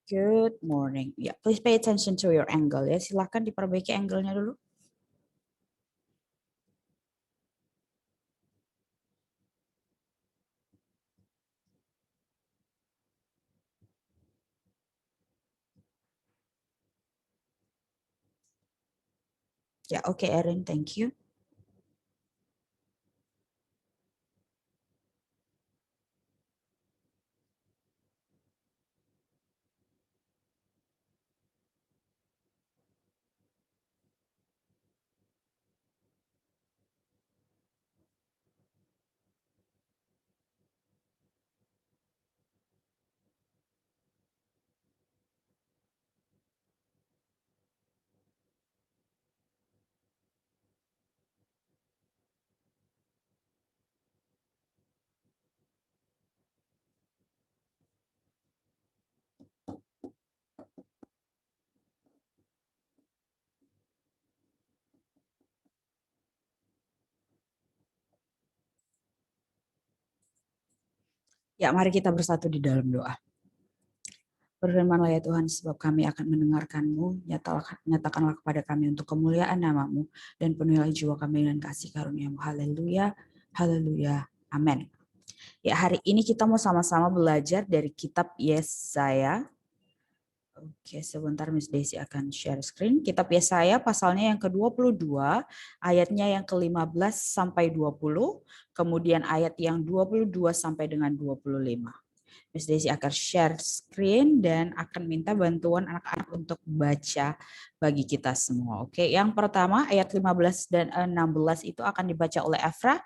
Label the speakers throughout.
Speaker 1: Good morning. Ya, please pay attention to your angle ya. Silakan diperbaiki angle-nya dulu. Ya, oke Erin, thank you. Ya, mari kita bersatu di dalam doa. Berfirmanlah ya Tuhan, sebab kami akan mendengarkan-Mu, nyatakanlah kepada kami untuk kemuliaan nama-Mu, dan penuhilah jiwa kami dengan kasih karunia-Mu. Haleluya, haleluya, amin. Ya, hari ini kita mau sama-sama belajar dari kitab Yesaya. Oke, sebentar Miss Desi akan share screen. Kitab Yesaya pasalnya yang ke-22, ayatnya yang ke-15 sampai 20, kemudian ayat yang 22 sampai dengan 25. Miss Desi akan share screen dan akan minta bantuan anak-anak untuk baca bagi kita semua. Oke, yang pertama ayat 15 dan 16 itu akan dibaca oleh Efra,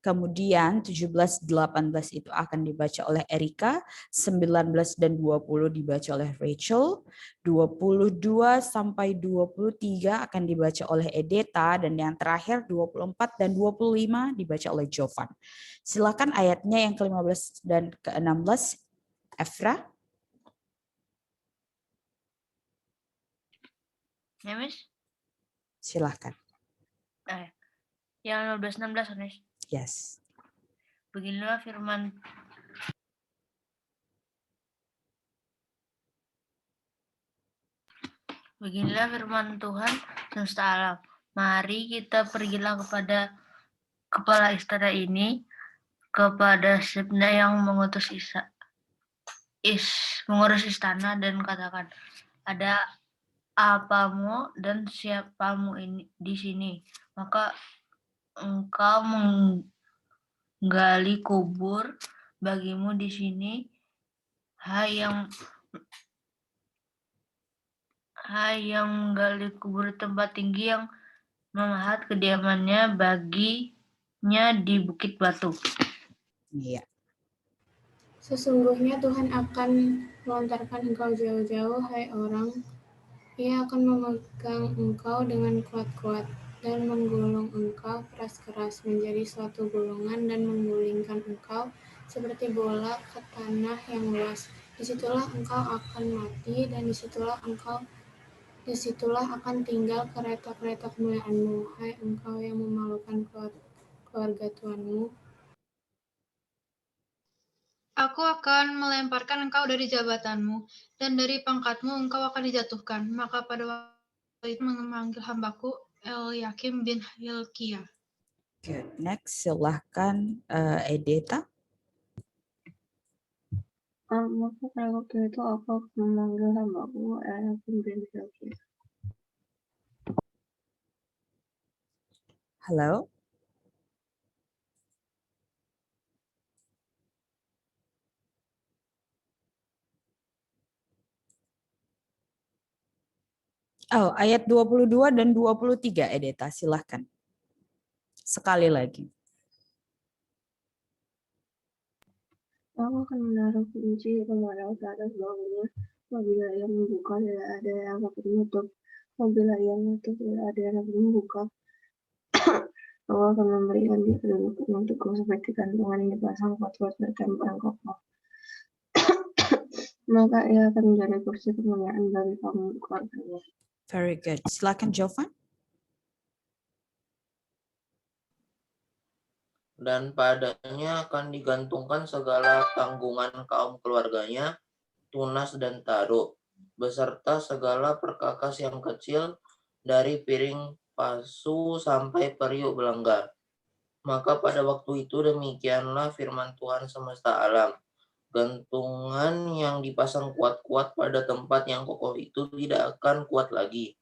Speaker 1: kemudian 17 18 itu akan dibaca oleh Erika, 19 dan 20 dibaca oleh Rachel, 22 sampai 23 akan dibaca oleh Edeta, dan yang terakhir 24 dan 25 dibaca oleh Jovan. Silakan ayatnya yang ke-15 dan ke-16 Efra.
Speaker 2: Ya, Miss?
Speaker 1: Silahkan.
Speaker 2: Yang 15-16, Miss.
Speaker 1: Yes.
Speaker 2: Beginilah firman Tuhan semesta alam. Mari kita pergilah kepada kepala istana ini, kepada Sebna yang mengurus istana, dan katakan, ada apamu dan siapamu ini di sini? Maka engkau menggali kubur bagimu di sini, hai yang menggali kubur tempat tinggi, yang memahat kediamannya baginya di bukit batu.
Speaker 1: Iya.
Speaker 3: Sesungguhnya Tuhan akan melontarkan engkau jauh-jauh, hai orang. Ia akan memegang engkau dengan kuat-kuat dan menggulung engkau keras-keras menjadi suatu gulungan, dan menggulingkan engkau seperti bola ke tanah yang luas. Disitulah engkau akan mati, dan disitulah akan tinggal kereta-kereta kemuliaanmu, hai engkau yang memalukan keluarga Tuhanmu.
Speaker 4: Aku akan melemparkan engkau dari jabatanmu, dan dari pangkatmu engkau akan dijatuhkan. Maka pada waktu itu memanggil hambaku Eliakim bin Hilkiah.
Speaker 1: Good. Next, silahkan Edeta.
Speaker 5: Maka pada waktu itu aku akan memanggil hambaku Eliakim bin Hilkiah.
Speaker 1: Halo. Oh, ayat 22 dan 23 Edeta, silahkan. Sekali lagi.
Speaker 5: Aku akan menaruh kunci rumah ke atas baunya. Apabila ia membuka, tidak ada yang dapat menutup. Apabila ia menutup, tidak ada yang dapat membuka. Aku akan memberikan dia kedudukan untukku seperti gantungan yang dipasang kuat-kuat bertempur kokoh. Maka ia akan menjadi kursi kemuliaan bagi kaum keluarganya.
Speaker 1: Very good. Silakan Jovan.
Speaker 6: Dan padanya akan digantungkan segala tanggungan kaum keluarganya, tunas dan taruh. beserta segala perkakas yang kecil, dari piring pasu sampai periuk belenggar. Maka pada waktu itu demikianlah firman Tuhan semesta alam. Gantungan yang dipasang kuat-kuat pada tempat yang kokoh itu tidak akan kuat lagi,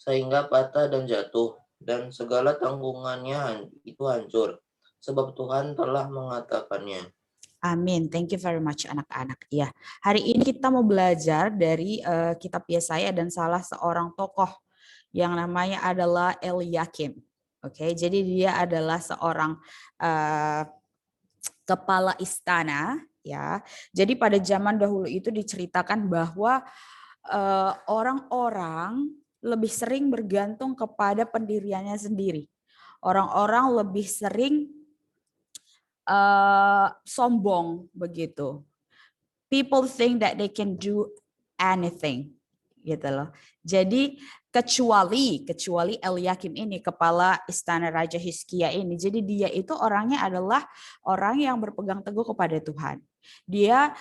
Speaker 6: sehingga patah dan jatuh, dan segala tanggungannya itu hancur, sebab Tuhan telah mengatakannya.
Speaker 1: Amin. Thank you very much anak-anak. Ya, hari ini kita mau belajar dari kitab Yesaya dan salah seorang tokoh yang namanya adalah Eliakim. Oke, jadi dia adalah seorang kepala istana, ya. Jadi pada zaman dahulu itu diceritakan bahwa orang-orang lebih sering bergantung kepada pendiriannya sendiri. Orang-orang lebih sering sombong begitu. People think that they can do anything, gitu loh. Jadi kecuali Eliakim ini, kepala istana Raja Hizkia ini. Jadi dia itu orangnya adalah orang yang berpegang teguh kepada Tuhan. Dia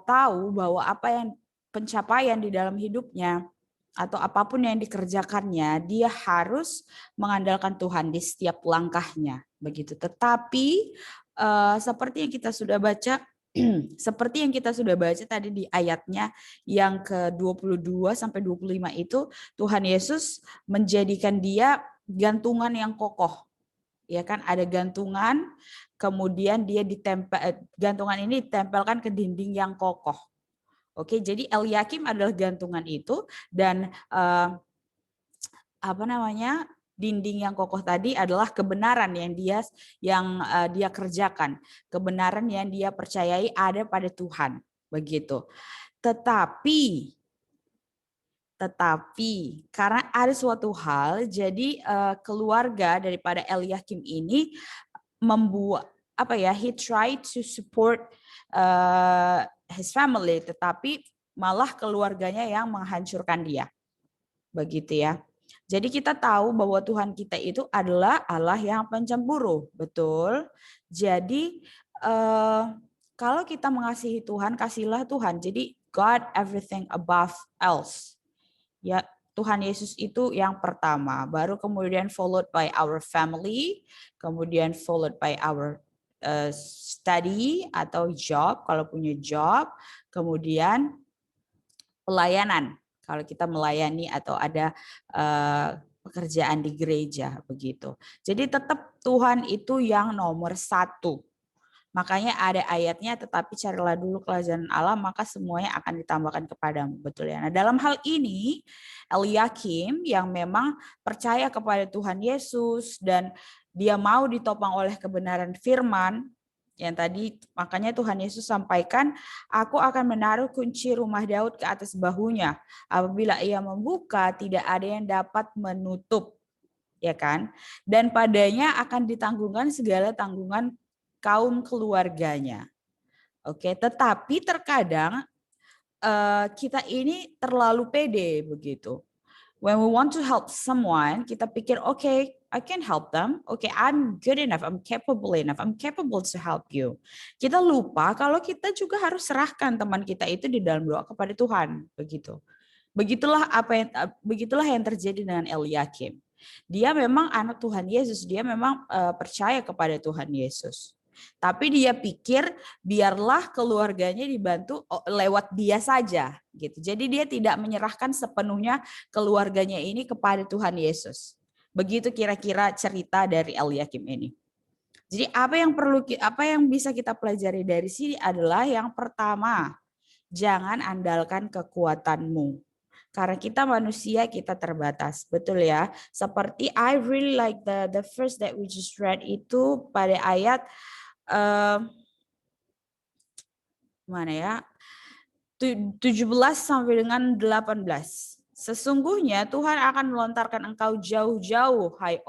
Speaker 1: tahu bahwa apa yang pencapaian di dalam hidupnya atau apapun yang dikerjakannya, dia harus mengandalkan Tuhan di setiap langkahnya, begitu. Tetapi seperti yang kita sudah baca, seperti yang kita sudah baca tadi di ayatnya yang ke-22 sampai 25 itu, Tuhan Yesus menjadikan dia gantungan yang kokoh. Ya kan, ada gantungan, kemudian dia gantungan ini ditempelkan ke dinding yang kokoh. Oke, jadi Eliakim adalah gantungan itu, dan dinding yang kokoh tadi adalah kebenaran yang dia kerjakan, kebenaran yang dia percayai ada pada Tuhan, begitu. Tetapi karena ada suatu hal, jadi keluarga daripada Eliakim ini membuat he tried to support his family, tetapi malah keluarganya yang menghancurkan dia, begitu ya. Jadi kita tahu bahwa Tuhan kita itu adalah Allah yang pencemburu, betul. Jadi kalau kita mengasihi Tuhan, kasihlah Tuhan. Jadi God everything above else. Ya, Tuhan Yesus itu yang pertama, baru kemudian followed by our family, kemudian followed by our study atau job kalau punya job, kemudian pelayanan. Kalau kita melayani atau ada pekerjaan di gereja, begitu. Jadi tetap Tuhan itu yang nomor satu. Makanya ada ayatnya, tetapi carilah dulu kerajaan Allah, maka semuanya akan ditambahkan kepadamu. Betul ya. Nah, dalam hal ini Eliakim yang memang percaya kepada Tuhan Yesus dan dia mau ditopang oleh kebenaran firman, yang tadi makanya Tuhan Yesus sampaikan, aku akan menaruh kunci rumah Daud ke atas bahunya. Apabila ia membuka, tidak ada yang dapat menutup. Ya kan? Dan padanya akan ditanggungkan segala tanggungan kaum keluarganya. Oke, tetapi terkadang kita ini terlalu pede begitu. When we want to help someone, kita pikir, okay, I can help them. Okay, I'm good enough. I'm capable enough. I'm capable to help you. Kita lupa kalau kita juga harus serahkan teman kita itu di dalam doa kepada Tuhan, begitu. Begitulah yang terjadi dengan Eliakim. Dia memang anak Tuhan Yesus. Dia memang percaya kepada Tuhan Yesus. Tapi dia pikir biarlah keluarganya dibantu lewat dia saja, gitu. Jadi dia tidak menyerahkan sepenuhnya keluarganya ini kepada Tuhan Yesus. Begitu kira-kira cerita dari Eliakim ini. Jadi apa yang bisa kita pelajari dari sini adalah yang pertama, jangan andalkan kekuatanmu. Karena kita manusia, kita terbatas, betul ya. Seperti I really like the verse that we just read itu pada ayat mana ya? 17 sampai dengan 18. Sesungguhnya Tuhan akan melontarkan engkau jauh-jauh, hai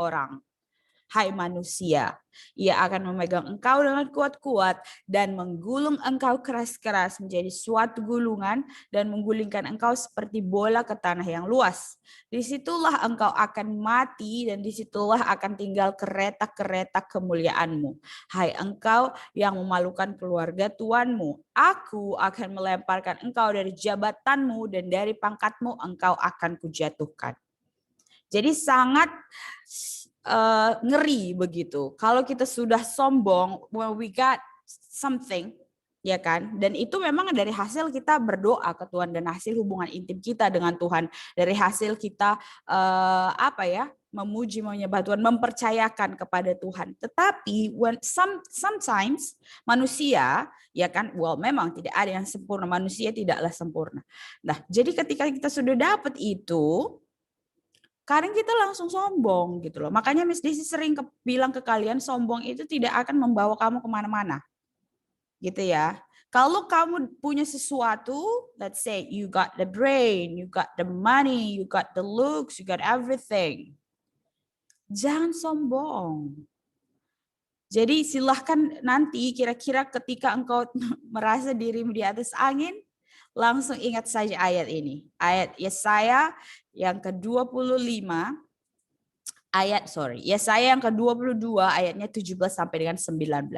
Speaker 1: hai manusia. Ia akan memegang engkau dengan kuat-kuat dan menggulung engkau keras-keras menjadi suatu gulungan dan menggulingkan engkau seperti bola ke tanah yang luas. Disitulah engkau akan mati dan disitulah akan tinggal kereta-kereta kemuliaanmu. Hai engkau yang memalukan keluarga tuanmu, aku akan melemparkan engkau dari jabatanmu dan dari pangkatmu engkau akan kujatuhkan. Jadi sangat ngeri begitu. Kalau kita sudah sombong, when we got something, ya kan? Dan itu memang dari hasil kita berdoa ke Tuhan dan hasil hubungan intim kita dengan Tuhan, dari hasil kita memuji, menyembah Tuhan, mempercayakan kepada Tuhan. Tetapi when sometimes manusia, ya kan, memang tidak ada yang sempurna, manusia tidaklah sempurna. Nah, jadi ketika kita sudah dapat itu, kadang kita langsung sombong gitu loh. Makanya Miss Desi sering bilang ke kalian, sombong itu tidak akan membawa kamu kemana-mana. Gitu ya. Kalau kamu punya sesuatu, let's say you got the brain, you got the money, you got the looks, you got everything. Jangan sombong. Jadi silahkan nanti kira-kira ketika engkau merasa dirimu di atas angin, langsung ingat saja ayat ini. Ayat Yesaya yang ke-25, Yesaya yang ke-22 ayatnya 17 sampai dengan 19.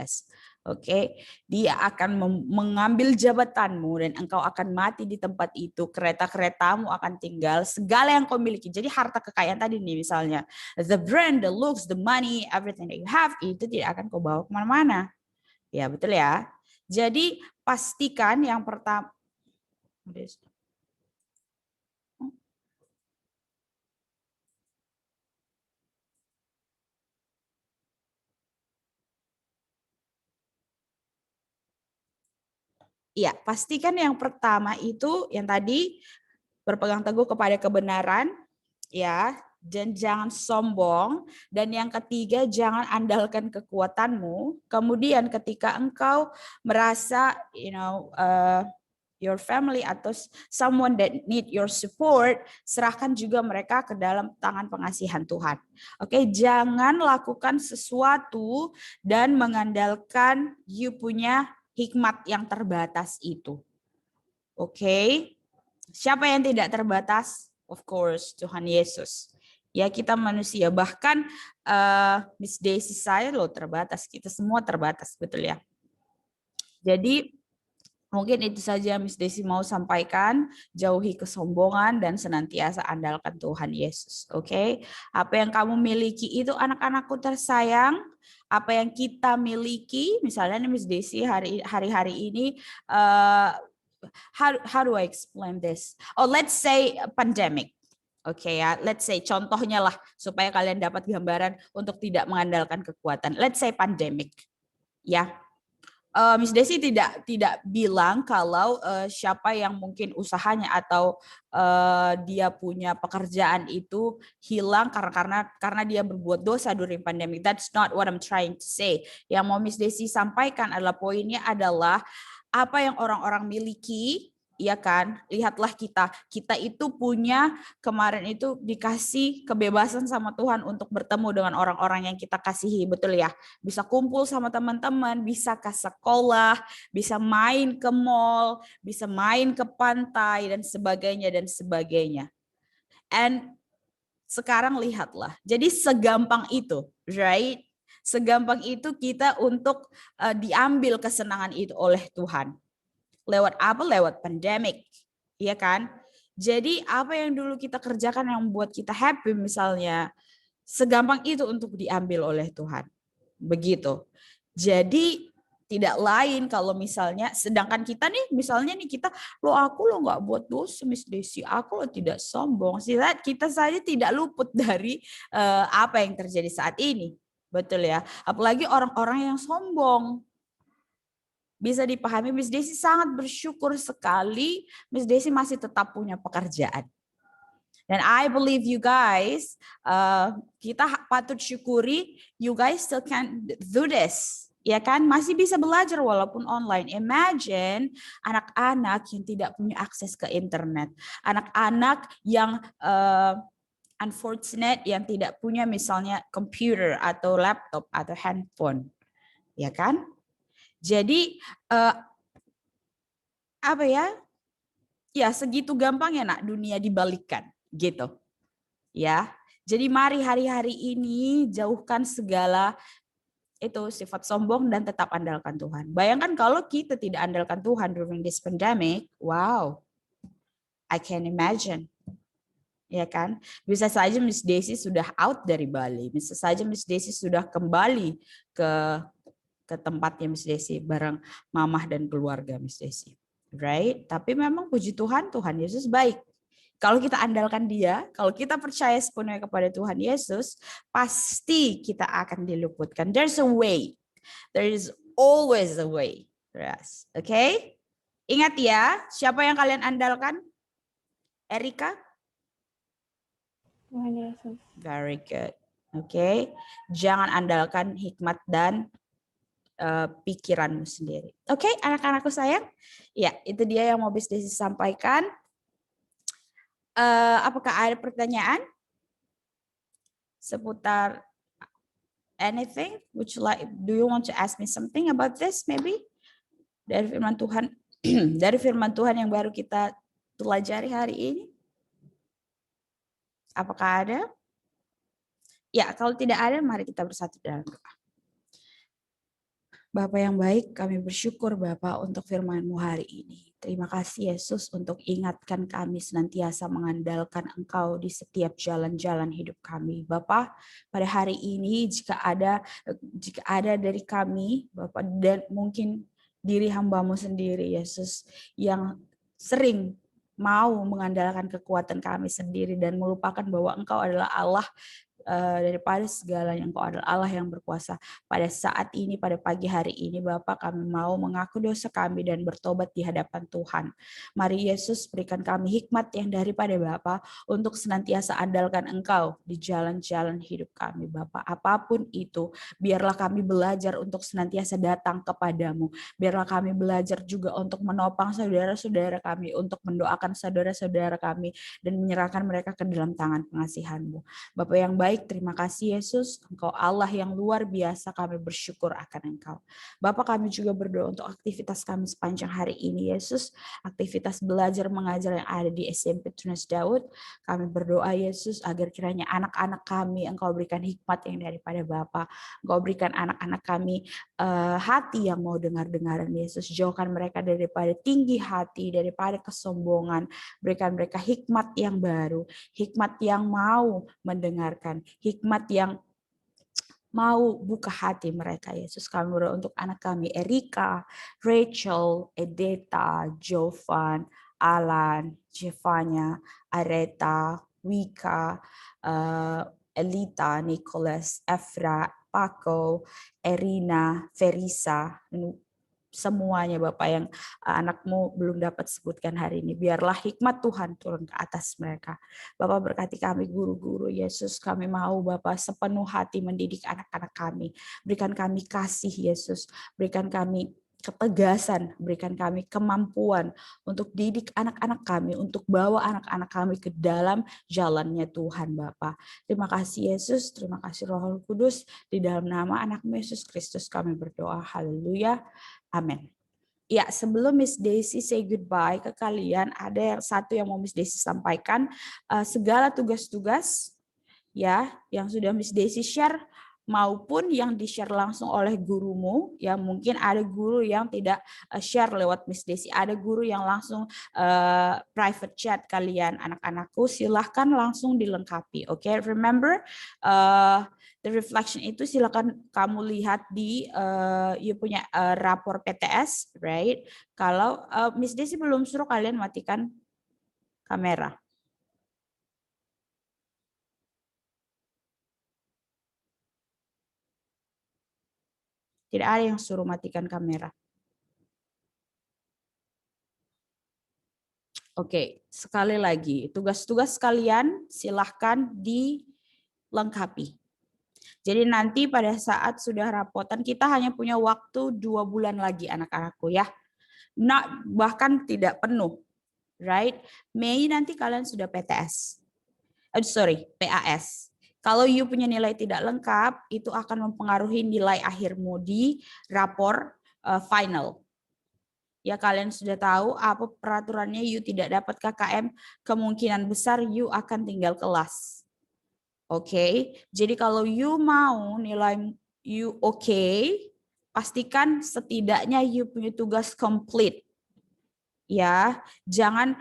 Speaker 1: Oke, dia akan mengambil jabatanmu dan engkau akan mati di tempat itu. Kereta-keretamu akan tinggal, segala yang kau miliki. Jadi harta kekayaan tadi nih misalnya, the brand, the looks, the money, everything that you have, itu tidak akan kau bawa kemana-mana. Ya betul ya. Jadi pastikan yang pertama. Iya, pastikan yang pertama itu yang tadi berpegang teguh kepada kebenaran, ya, dan jangan sombong. Dan yang ketiga, jangan andalkan kekuatanmu. Kemudian ketika engkau merasa, your family atau someone that need your support, serahkan juga mereka ke dalam tangan pengasihan Tuhan. Oke, jangan lakukan sesuatu dan mengandalkan you punya hikmat yang terbatas itu. Oke. Siapa yang tidak terbatas? Of course, Tuhan Yesus. Ya, kita manusia. Bahkan Miss Daisy saya loh terbatas. Kita semua terbatas, betul ya? Jadi mungkin itu saja Miss Daisy mau sampaikan. Jauhi kesombongan dan senantiasa andalkan Tuhan Yesus. Oke? Apa yang kamu miliki itu anak-anakku tersayang. Apa yang kita miliki, misalnya Miss Daisy hari-hari ini, how do I explain this? Oh, let's say pandemic. Oke ya, let's say contohnya lah supaya kalian dapat gambaran untuk tidak mengandalkan kekuatan. Let's say pandemic. Ya. Miss Desi tidak bilang kalau siapa yang mungkin usahanya atau dia punya pekerjaan itu hilang karena dia berbuat dosa during pandemic. That's not what I'm trying to say. Yang mau Miss Desi sampaikan adalah poinnya adalah apa yang orang-orang miliki, ya kan? Lihatlah kita itu punya kemarin itu dikasih kebebasan sama Tuhan untuk bertemu dengan orang-orang yang kita kasihi, betul ya? Bisa kumpul sama teman-teman, bisa ke sekolah, bisa main ke mall, bisa main ke pantai dan sebagainya. And sekarang lihatlah. Jadi segampang itu, right? Segampang itu kita untuk diambil kesenangan itu oleh Tuhan. Lewat apa? Lewat pandemic, ya kan? Jadi apa yang dulu kita kerjakan yang membuat kita happy misalnya, segampang itu untuk diambil oleh Tuhan. Begitu. Jadi tidak lain kalau misalnya, sedangkan kita nih, misalnya nih kita, aku nggak buat dosa Miss Desi, aku tidak sombong. Kita saja tidak luput dari apa yang terjadi saat ini. Betul ya, apalagi orang-orang yang sombong. Bisa dipahami, Miss Desi sangat bersyukur sekali Miss Desi masih tetap punya pekerjaan. Dan I believe you guys, kita patut syukuri you guys still can do this. Ya kan, masih bisa belajar walaupun online. Imagine anak-anak yang tidak punya akses ke internet. Anak-anak yang unfortunate yang tidak punya misalnya computer atau laptop atau handphone, ya kan? Jadi apa ya? Ya segitu gampangnya nak dunia dibalikkan gitu. Ya. Jadi mari hari-hari ini jauhkan segala itu sifat sombong dan tetap andalkan Tuhan. Bayangkan kalau kita tidak andalkan Tuhan during this pandemic, wow, I can imagine. Ya kan? Bisa saja Miss Daisy sudah out dari Bali, bisa saja Miss Daisy sudah kembali ke tempatnya Miss Daisy bareng mamah dan keluarga Miss Daisy. Right? Tapi memang puji Tuhan, Tuhan Yesus baik. Kalau kita andalkan Dia, kalau kita percaya sepenuhnya kepada Tuhan Yesus, pasti kita akan diluputkan. There's a way. There is always a way. Yes. Okay? Ingat ya, siapa yang kalian andalkan? Erika?
Speaker 5: Tuhan Yesus.
Speaker 1: Very good. Okay? Jangan andalkan hikmat dan pikiranmu sendiri. Oke, anak-anakku sayang. Ya, itu dia yang mau Miss Daisy sampaikan. Apakah ada pertanyaan seputar anything? Do you want to ask me something about this maybe? Dari firman Tuhan, dari firman Tuhan yang baru kita pelajari hari ini. Apakah ada? Ya, kalau tidak ada, mari kita bersatu dalam doa. Bapa yang baik, kami bersyukur Bapa untuk firman-Mu hari ini. Terima kasih Yesus untuk ingatkan kami senantiasa mengandalkan Engkau di setiap jalan-jalan hidup kami. Bapa, pada hari ini jika ada dari kami, Bapa, dan mungkin diri hamba-Mu sendiri Yesus yang sering mau mengandalkan kekuatan kami sendiri dan melupakan bahwa Engkau adalah Allah daripada segalanya, Engkau adalah Allah yang berkuasa. Pada saat ini, pada pagi hari ini, Bapak, kami mau mengaku dosa kami dan bertobat di hadapan Tuhan. Mari Yesus berikan kami hikmat yang daripada Bapak untuk senantiasa andalkan Engkau di jalan-jalan hidup kami, Bapak. Apapun itu, biarlah kami belajar untuk senantiasa datang kepadamu. Biarlah kami belajar juga untuk menopang saudara-saudara kami, untuk mendoakan saudara-saudara kami, dan menyerahkan mereka ke dalam tangan pengasihan-Mu. Bapak yang baik, terima kasih Yesus, Engkau Allah yang luar biasa, kami bersyukur akan Engkau. Bapak, kami juga berdoa untuk aktivitas kami sepanjang hari ini Yesus, aktivitas belajar mengajar yang ada di SMP Tunas Daud. Kami berdoa Yesus agar kiranya anak-anak kami Engkau berikan hikmat yang daripada Bapa. Engkau berikan anak-anak kami hati yang mau dengar-dengaran Yesus. Jauhkan mereka daripada tinggi hati, daripada kesombongan. Berikan mereka hikmat yang baru, hikmat yang mau mendengarkan, hikmat yang mau buka hati mereka Yesus. Kami berdoa untuk anak kami Erika, Rachel, Edeta, Jovan, Alan, Jevanya, Areta, Wika, Elita, Nicholas, Efra, Paco, Erina, Verisa, semuanya Bapak yang anakmu belum dapat sebutkan hari ini. Biarlah hikmat Tuhan turun ke atas mereka. Bapak berkati kami guru-guru Yesus. Kami mau Bapak sepenuh hati mendidik anak-anak kami. Berikan kami kasih Yesus. Berikan kami ketegasan, berikan kami kemampuan untuk didik anak-anak kami, untuk bawa anak-anak kami ke dalam jalannya Tuhan Bapa. Terima kasih Yesus, terima kasih Roh Kudus. Di dalam nama anak-Mu Yesus Kristus kami berdoa. Haleluya. Amin. Ya, sebelum Miss Daisy say goodbye ke kalian, ada satu yang mau Miss Daisy sampaikan. Segala tugas-tugas ya yang sudah Miss Daisy share maupun yang di-share langsung oleh gurumu, ya mungkin ada guru yang tidak share lewat Miss Daisy, ada guru yang langsung private chat kalian anak-anakku, silahkan langsung dilengkapi. Oke, remember the reflection itu silakan kamu lihat di you punya rapor PTS, right? Kalau Miss Daisy belum suruh kalian matikan kamera. Tidak ada yang suruh matikan kamera. Oke, sekali lagi, tugas-tugas kalian silahkan dilengkapi. Jadi nanti pada saat sudah rapotan, kita hanya punya waktu 2 bulan lagi anak-anakku ya. Bahkan tidak penuh, right? Mei nanti kalian sudah PTS. PAS. Kalau you punya nilai tidak lengkap, itu akan mempengaruhi nilai akhirmu di rapor final. Ya, kalian sudah tahu apa peraturannya, you tidak dapat KKM, kemungkinan besar you akan tinggal kelas. Oke, jadi kalau you mau nilai you oke, pastikan setidaknya you punya tugas komplit. Ya, jangan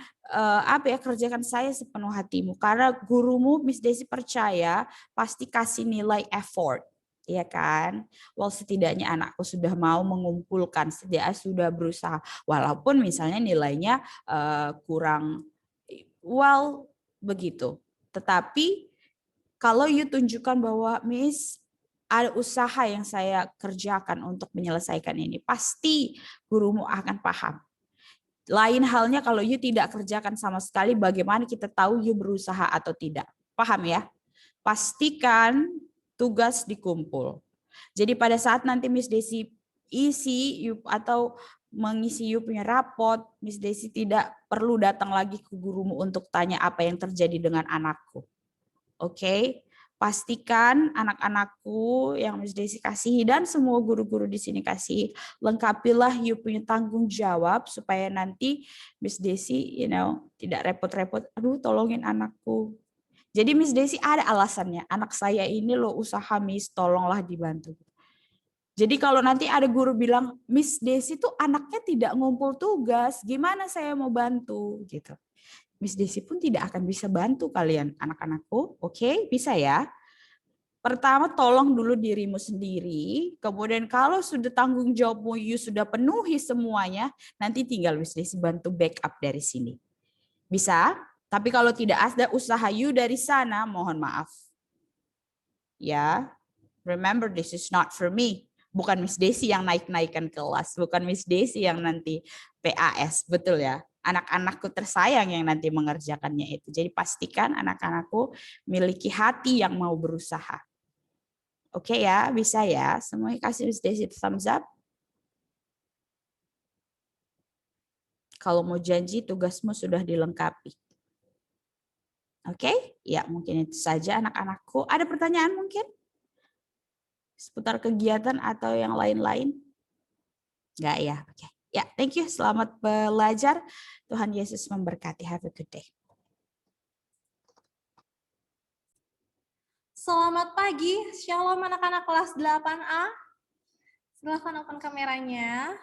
Speaker 1: kerjakan saya sepenuh hatimu, karena gurumu Miss Desi percaya pasti kasih nilai effort, ya kan? Well, setidaknya anakku sudah mau mengumpulkan, setidaknya sudah berusaha, walaupun misalnya nilainya kurang, well begitu. Tetapi kalau you tunjukkan bahwa Miss ada usaha yang saya kerjakan untuk menyelesaikan ini, pasti gurumu akan paham. Lain halnya kalau you tidak kerjakan sama sekali, bagaimana kita tahu you berusaha atau tidak? Paham ya? Pastikan tugas dikumpul. Jadi pada saat nanti Miss Desi isi you atau mengisi you punya rapot, Miss Desi tidak perlu datang lagi ke gurumu untuk tanya apa yang terjadi dengan anakku. Oke? Pastikan anak-anakku yang Miss Desi kasih dan semua guru-guru di sini kasih, lengkapilah you punya tanggung jawab supaya nanti Miss Desi tidak repot-repot, aduh tolongin anakku. Jadi Miss Desi ada alasannya, anak saya ini loh usaha Miss, tolonglah dibantu. Jadi kalau nanti ada guru bilang Miss Desi tuh anaknya tidak ngumpul tugas, gimana saya mau bantu gitu. Miss Desi pun tidak akan bisa bantu kalian anak-anakku. Oke, bisa ya. Pertama tolong dulu dirimu sendiri. Kemudian kalau sudah tanggung jawabmu you sudah penuhi semuanya, nanti tinggal Miss Desi bantu backup dari sini. Bisa? Tapi kalau tidak ada usaha you dari sana, mohon maaf. Ya, remember this is not for me. Bukan Miss Desi yang naik-naikkan kelas, bukan Miss Desi yang nanti PAS, betul ya? Anak-anakku tersayang yang nanti mengerjakannya itu. Jadi pastikan anak-anakku miliki hati yang mau berusaha. Oke ya, bisa ya. Semuanya kasih Miss Desi thumbs up. Kalau mau janji tugasmu sudah dilengkapi. Oke, ya mungkin itu saja anak-anakku. Ada pertanyaan mungkin? Seputar kegiatan atau yang lain-lain? Enggak ya, oke. Ya, thank you. Selamat belajar. Tuhan Yesus memberkati. Have a good day.
Speaker 7: Selamat pagi, Shalom anak-anak kelas 8A. Silahkan open kameranya.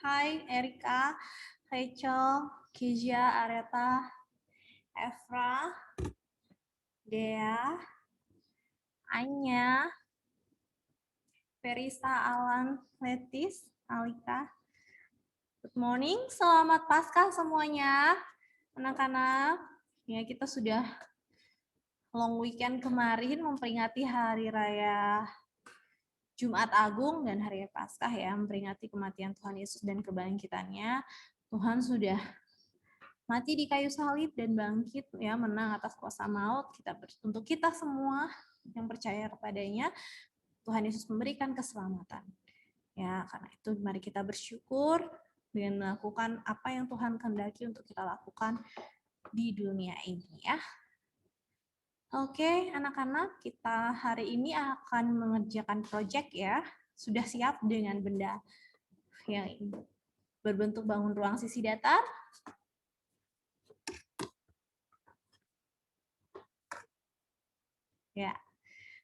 Speaker 7: Hai Erika, Rachel, Kizia, Areta, Efra, Dea, Anya, Verisa, Alan, Letis, Alika. Good morning, selamat Paskah semuanya. Anak-anak, ya kita sudah long weekend kemarin memperingati Hari Raya Jumat Agung dan Hari Paskah ya, memperingati kematian Tuhan Yesus dan kebangkitannya. Tuhan sudah mati di kayu salib dan bangkit ya, menang atas kuasa maut. Untuk kita semua yang percaya kepadanya, Tuhan Yesus memberikan keselamatan. Ya, karena itu mari kita bersyukur dengan melakukan apa yang Tuhan kehendaki untuk kita lakukan di dunia ini ya. Oke, anak-anak, kita hari ini akan mengerjakan proyek ya. Sudah siap dengan benda yang berbentuk bangun ruang sisi datar? Ya.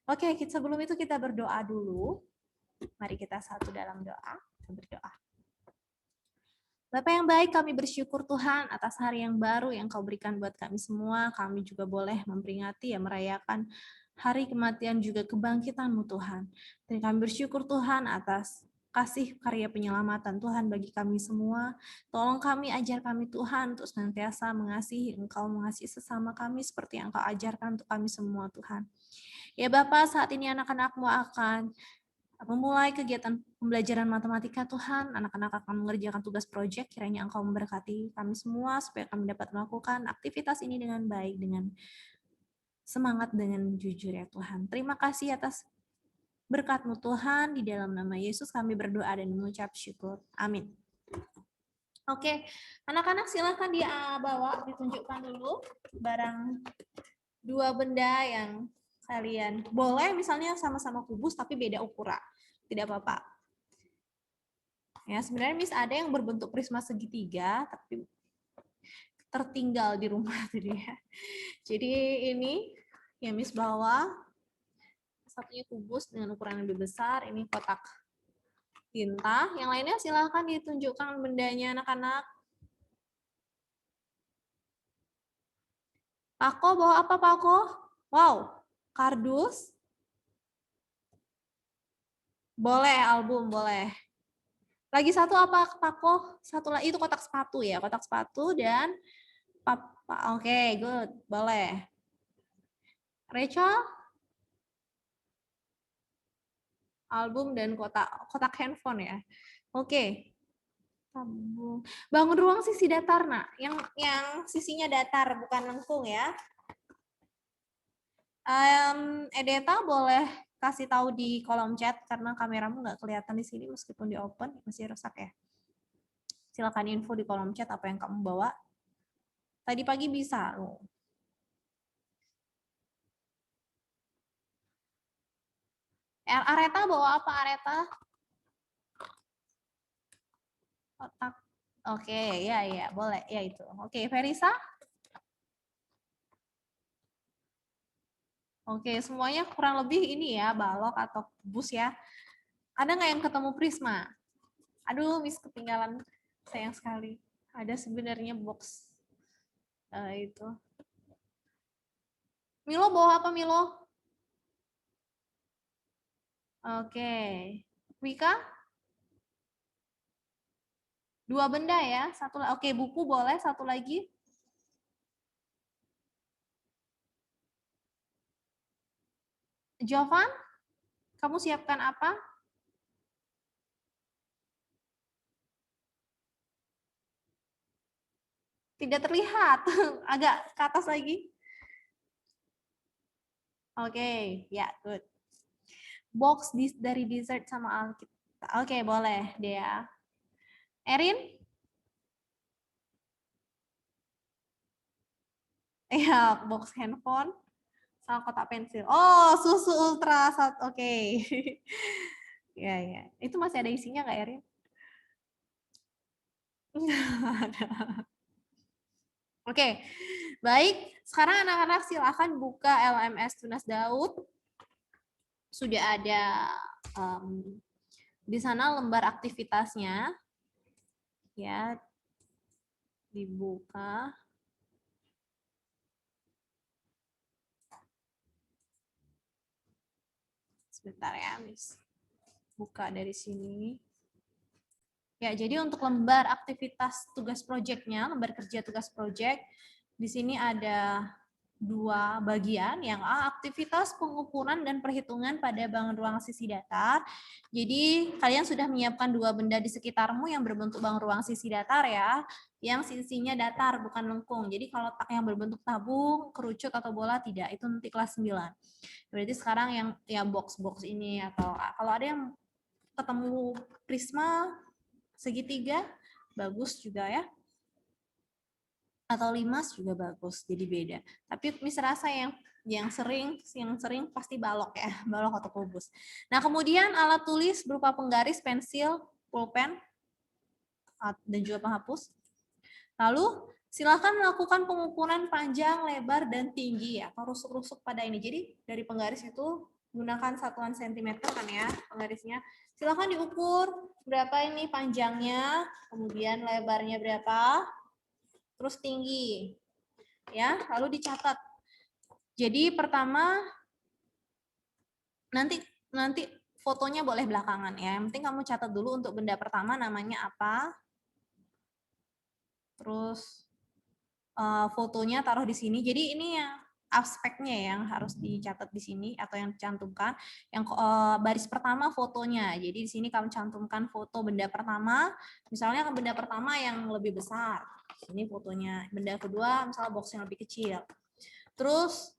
Speaker 7: Oke, sebelum itu kita berdoa dulu. Mari kita satu dalam doa. Kita berdoa. Bapa yang baik, kami bersyukur Tuhan atas hari yang baru yang Kau berikan buat kami semua. Kami juga boleh memperingati ya, merayakan hari kematian juga kebangkitan-Mu Tuhan. Dan kami bersyukur Tuhan atas kasih karya penyelamatan Tuhan bagi kami semua. Tolong kami, ajar kami Tuhan untuk senantiasa mengasihi Engkau, mengasihi sesama kami seperti yang Engkau ajarkan untuk kami semua Tuhan. Ya Bapa, saat ini anak-anak-Mu akan memulai kegiatan pembelajaran matematika Tuhan, anak-anak akan mengerjakan tugas proyek, kiranya Engkau memberkati kami semua supaya kami dapat melakukan aktivitas ini dengan baik, dengan semangat, dengan jujur ya Tuhan. Terima kasih atas berkat-Mu Tuhan, di dalam nama Yesus kami berdoa dan mengucap syukur. Amin. Oke, anak-anak silahkan dibawa, ditunjukkan dulu barang dua benda yang kalian boleh misalnya sama-sama kubus tapi beda ukuran, tidak apa-apa. Ya, sebenarnya Miss ada yang berbentuk prisma segitiga tapi tertinggal di rumah tadi ya. Jadi ini yang Miss bawa satunya kubus dengan ukuran lebih besar, ini kotak tinta. Yang lainnya silahkan ditunjukkan bendanya anak-anak. Pako bawa apa Pako? Wow, kardus. Boleh, album boleh. Lagi satu apa Pako? Satu lagi itu kotak sepatu ya, kotak sepatu dan papa. Oke, good, boleh. Rachel? Album dan kotak handphone ya. Oke. Tabung. Bangun ruang sisi datar, nak. Yang sisinya datar bukan lengkung ya. Edeta boleh kasih tahu di kolom chat karena kameramu nggak kelihatan di sini meskipun di open masih rusak ya. Silakan info di kolom chat apa yang kamu bawa. Tadi pagi bisa. Areta bawa apa Areta? Otak. Oke, ya boleh ya itu. Oke, Verisa? Oke, semuanya kurang lebih ini ya, balok atau kubus ya. Ada nggak yang ketemu prisma? Aduh, Miss ketinggalan. Sayang sekali. Ada sebenarnya box itu. Milo bawa apa Milo? Oke. Wika? Dua benda ya. Satu. Oke, buku boleh. Satu lagi. Jovan? Kamu siapkan apa? Tidak terlihat. Agak ke atas lagi. Oke, ya, good. Box dari dessert sama Alkitab. Oke, boleh, Dea. Erin? Ya, box handphone sama kotak pensil. Oh, susu ultra sat. Oke. Ya. Itu masih ada isinya nggak, Erin? Oke, baik. Sekarang anak-anak silakan buka LMS Tunas Daud. Sudah ada di sana lembar aktivitasnya. Ya, dibuka. Sebentar ya, Miss. Buka dari sini. Ya, jadi untuk lembar aktivitas tugas proyeknya, lembar kerja tugas proyek, di sini ada dua bagian. Yang A, aktivitas pengukuran dan perhitungan pada bangun ruang sisi datar. Jadi kalian sudah menyiapkan dua benda di sekitarmu yang berbentuk bangun ruang sisi datar ya, yang sisinya datar bukan lengkung. Jadi kalau yang berbentuk tabung, kerucut atau bola tidak, itu nanti kelas 9. Berarti sekarang yang ya box-box ini atau kalau ada yang ketemu prisma segitiga bagus juga ya, atau limas juga bagus, jadi beda. Tapi Miss rasa yang sering pasti balok ya, balok atau kubus. Nah kemudian alat tulis berupa penggaris, pensil, pulpen dan juga penghapus. Lalu silakan melakukan pengukuran panjang, lebar dan tinggi ya, atau rusuk-rusuk pada ini. Jadi dari penggaris itu gunakan satuan sentimeter kan ya penggarisnya. Silakan diukur berapa ini panjangnya, kemudian lebarnya berapa, terus tinggi. Ya, lalu dicatat. Jadi pertama nanti fotonya boleh belakangan ya. Yang penting kamu catat dulu untuk benda pertama namanya apa. Terus fotonya taruh di sini. Jadi ini yang aspeknya yang harus dicatat di sini atau yang dicantumkan. Yang baris pertama fotonya. Jadi di sini kamu cantumkan foto benda pertama. Misalnya benda pertama yang lebih besar. Ini fotonya. Benda kedua misalnya box yang lebih kecil. Terus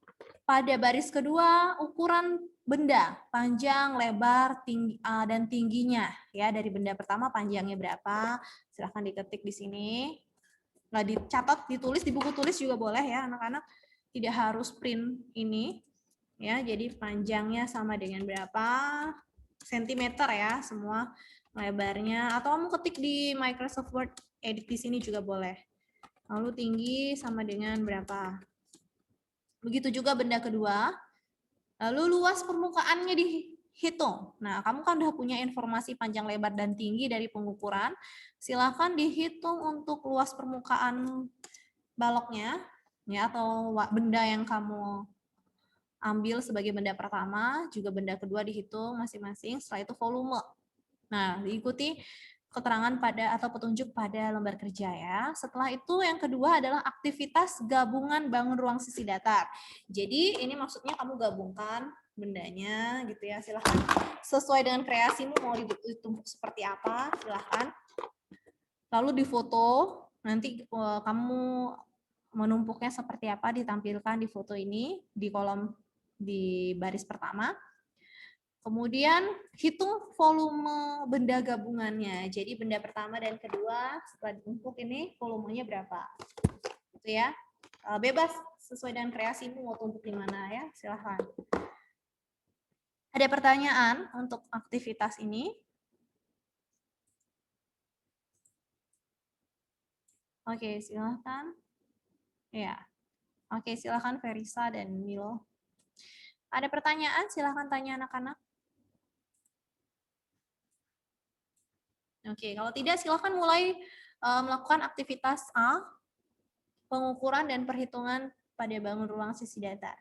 Speaker 7: pada baris kedua ukuran benda, panjang, lebar, tinggi, dan tingginya ya dari benda pertama panjangnya berapa. Silahkan diketik di sini. Nggak dicatat, ditulis di buku tulis juga boleh ya anak-anak. tidak harus print ini ya. Jadi panjangnya sama dengan berapa sentimeter ya semua lebarnya, atau kamu ketik di Microsoft Word edit di sini juga boleh. Lalu tinggi sama dengan berapa. Begitu juga benda kedua. Lalu luas permukaannya dihitung. Nah, kamu kan udah punya informasi panjang, lebar, dan tinggi dari pengukuran. Silakan dihitung untuk luas permukaan baloknya, ya, atau benda yang kamu ambil sebagai benda pertama, juga benda kedua dihitung masing-masing. Setelah itu volume. Nah, diikuti keterangan pada atau petunjuk pada lembar kerja ya. Setelah itu yang kedua adalah aktivitas gabungan bangun ruang sisi datar. Jadi ini maksudnya kamu gabungkan bendanya gitu ya. Silahkan sesuai dengan kreasimu mau ditumpuk seperti apa, silahkan. Lalu difoto, nanti kamu menumpuknya seperti apa ditampilkan di foto ini di kolom di baris pertama. Kemudian hitung volume benda gabungannya. Jadi benda pertama dan kedua setelah ditumpuk ini volumenya berapa? Gitu ya. Bebas sesuai dengan kreasimu mau tumpuk di mana ya, silahkan. Ada pertanyaan untuk aktivitas ini? Oke, silahkan. Ya. Oke, silahkan Verisa dan Milo. Ada pertanyaan? Silahkan tanya anak-anak. Oke, kalau tidak silahkan mulai melakukan aktivitas A, pengukuran dan perhitungan pada bangun ruang sisi datar.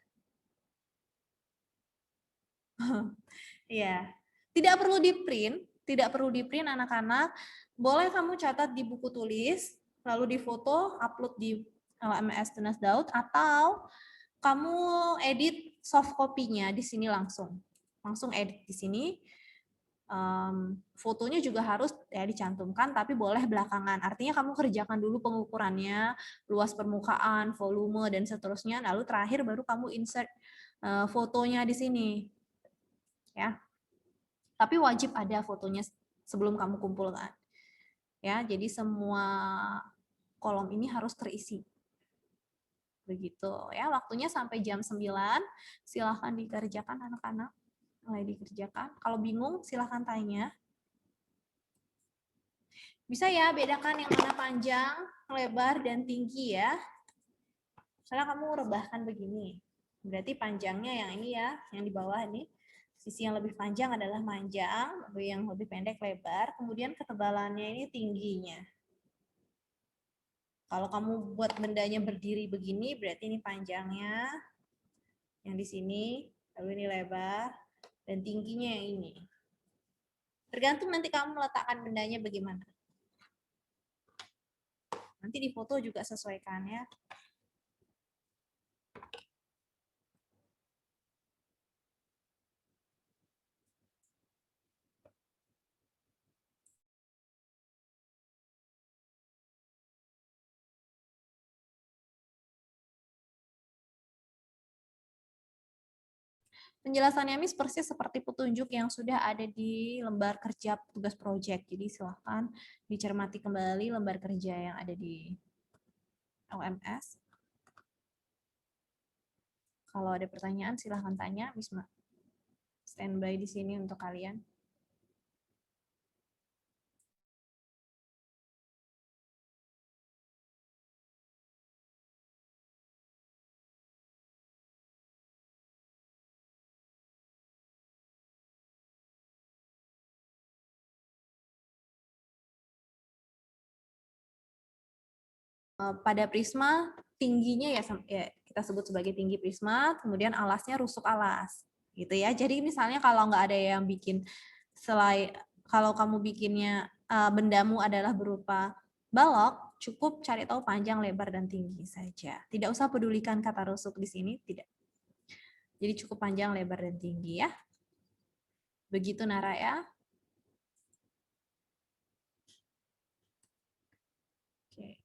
Speaker 7: Ya, tidak perlu di-print anak-anak. Boleh kamu catat di buku tulis, lalu difoto, upload di LMS Tunas Daud, atau kamu edit soft copy-nya di sini langsung edit di sini. Fotonya juga harus ya dicantumkan, tapi boleh belakangan. Artinya kamu kerjakan dulu pengukurannya, luas permukaan, volume dan seterusnya, lalu terakhir baru kamu insert fotonya di sini. Ya. Tapi wajib ada fotonya sebelum kamu kumpulkan. Ya, jadi semua kolom ini harus terisi. Begitu ya, waktunya sampai jam 9. Silahkan dikerjakan anak-anak. Mulai dikerjakan. Kalau bingung silahkan tanya. Bisa ya bedakan yang mana panjang, lebar, dan tinggi ya. Misalnya kamu rebahkan begini. Berarti panjangnya yang ini ya, yang di bawah ini. Sisi yang lebih panjang adalah panjang, yang lebih pendek lebar. Kemudian ketebalannya ini tingginya. Kalau kamu buat bendanya berdiri begini, berarti ini panjangnya. Yang di sini, lalu ini lebar. Dan tingginya yang ini. Tergantung nanti kamu meletakkan bendanya bagaimana. Nanti di foto juga sesuaikan ya. Penjelasannya Miss persis seperti petunjuk yang sudah ada di lembar kerja tugas proyek. Jadi silahkan dicermati kembali lembar kerja yang ada di LMS. Kalau ada pertanyaan silahkan tanya, Miss standby di sini untuk kalian. Pada prisma tingginya ya kita sebut sebagai tinggi prisma, kemudian alasnya rusuk alas, gitu ya. Jadi misalnya kalau nggak ada yang bikin kalau kamu bikinnya bendamu adalah berupa balok, cukup cari tahu panjang, lebar, dan tinggi saja. Tidak usah pedulikan kata rusuk di sini, tidak. Jadi cukup panjang, lebar, dan tinggi ya. Begitu Nara ya. Oke.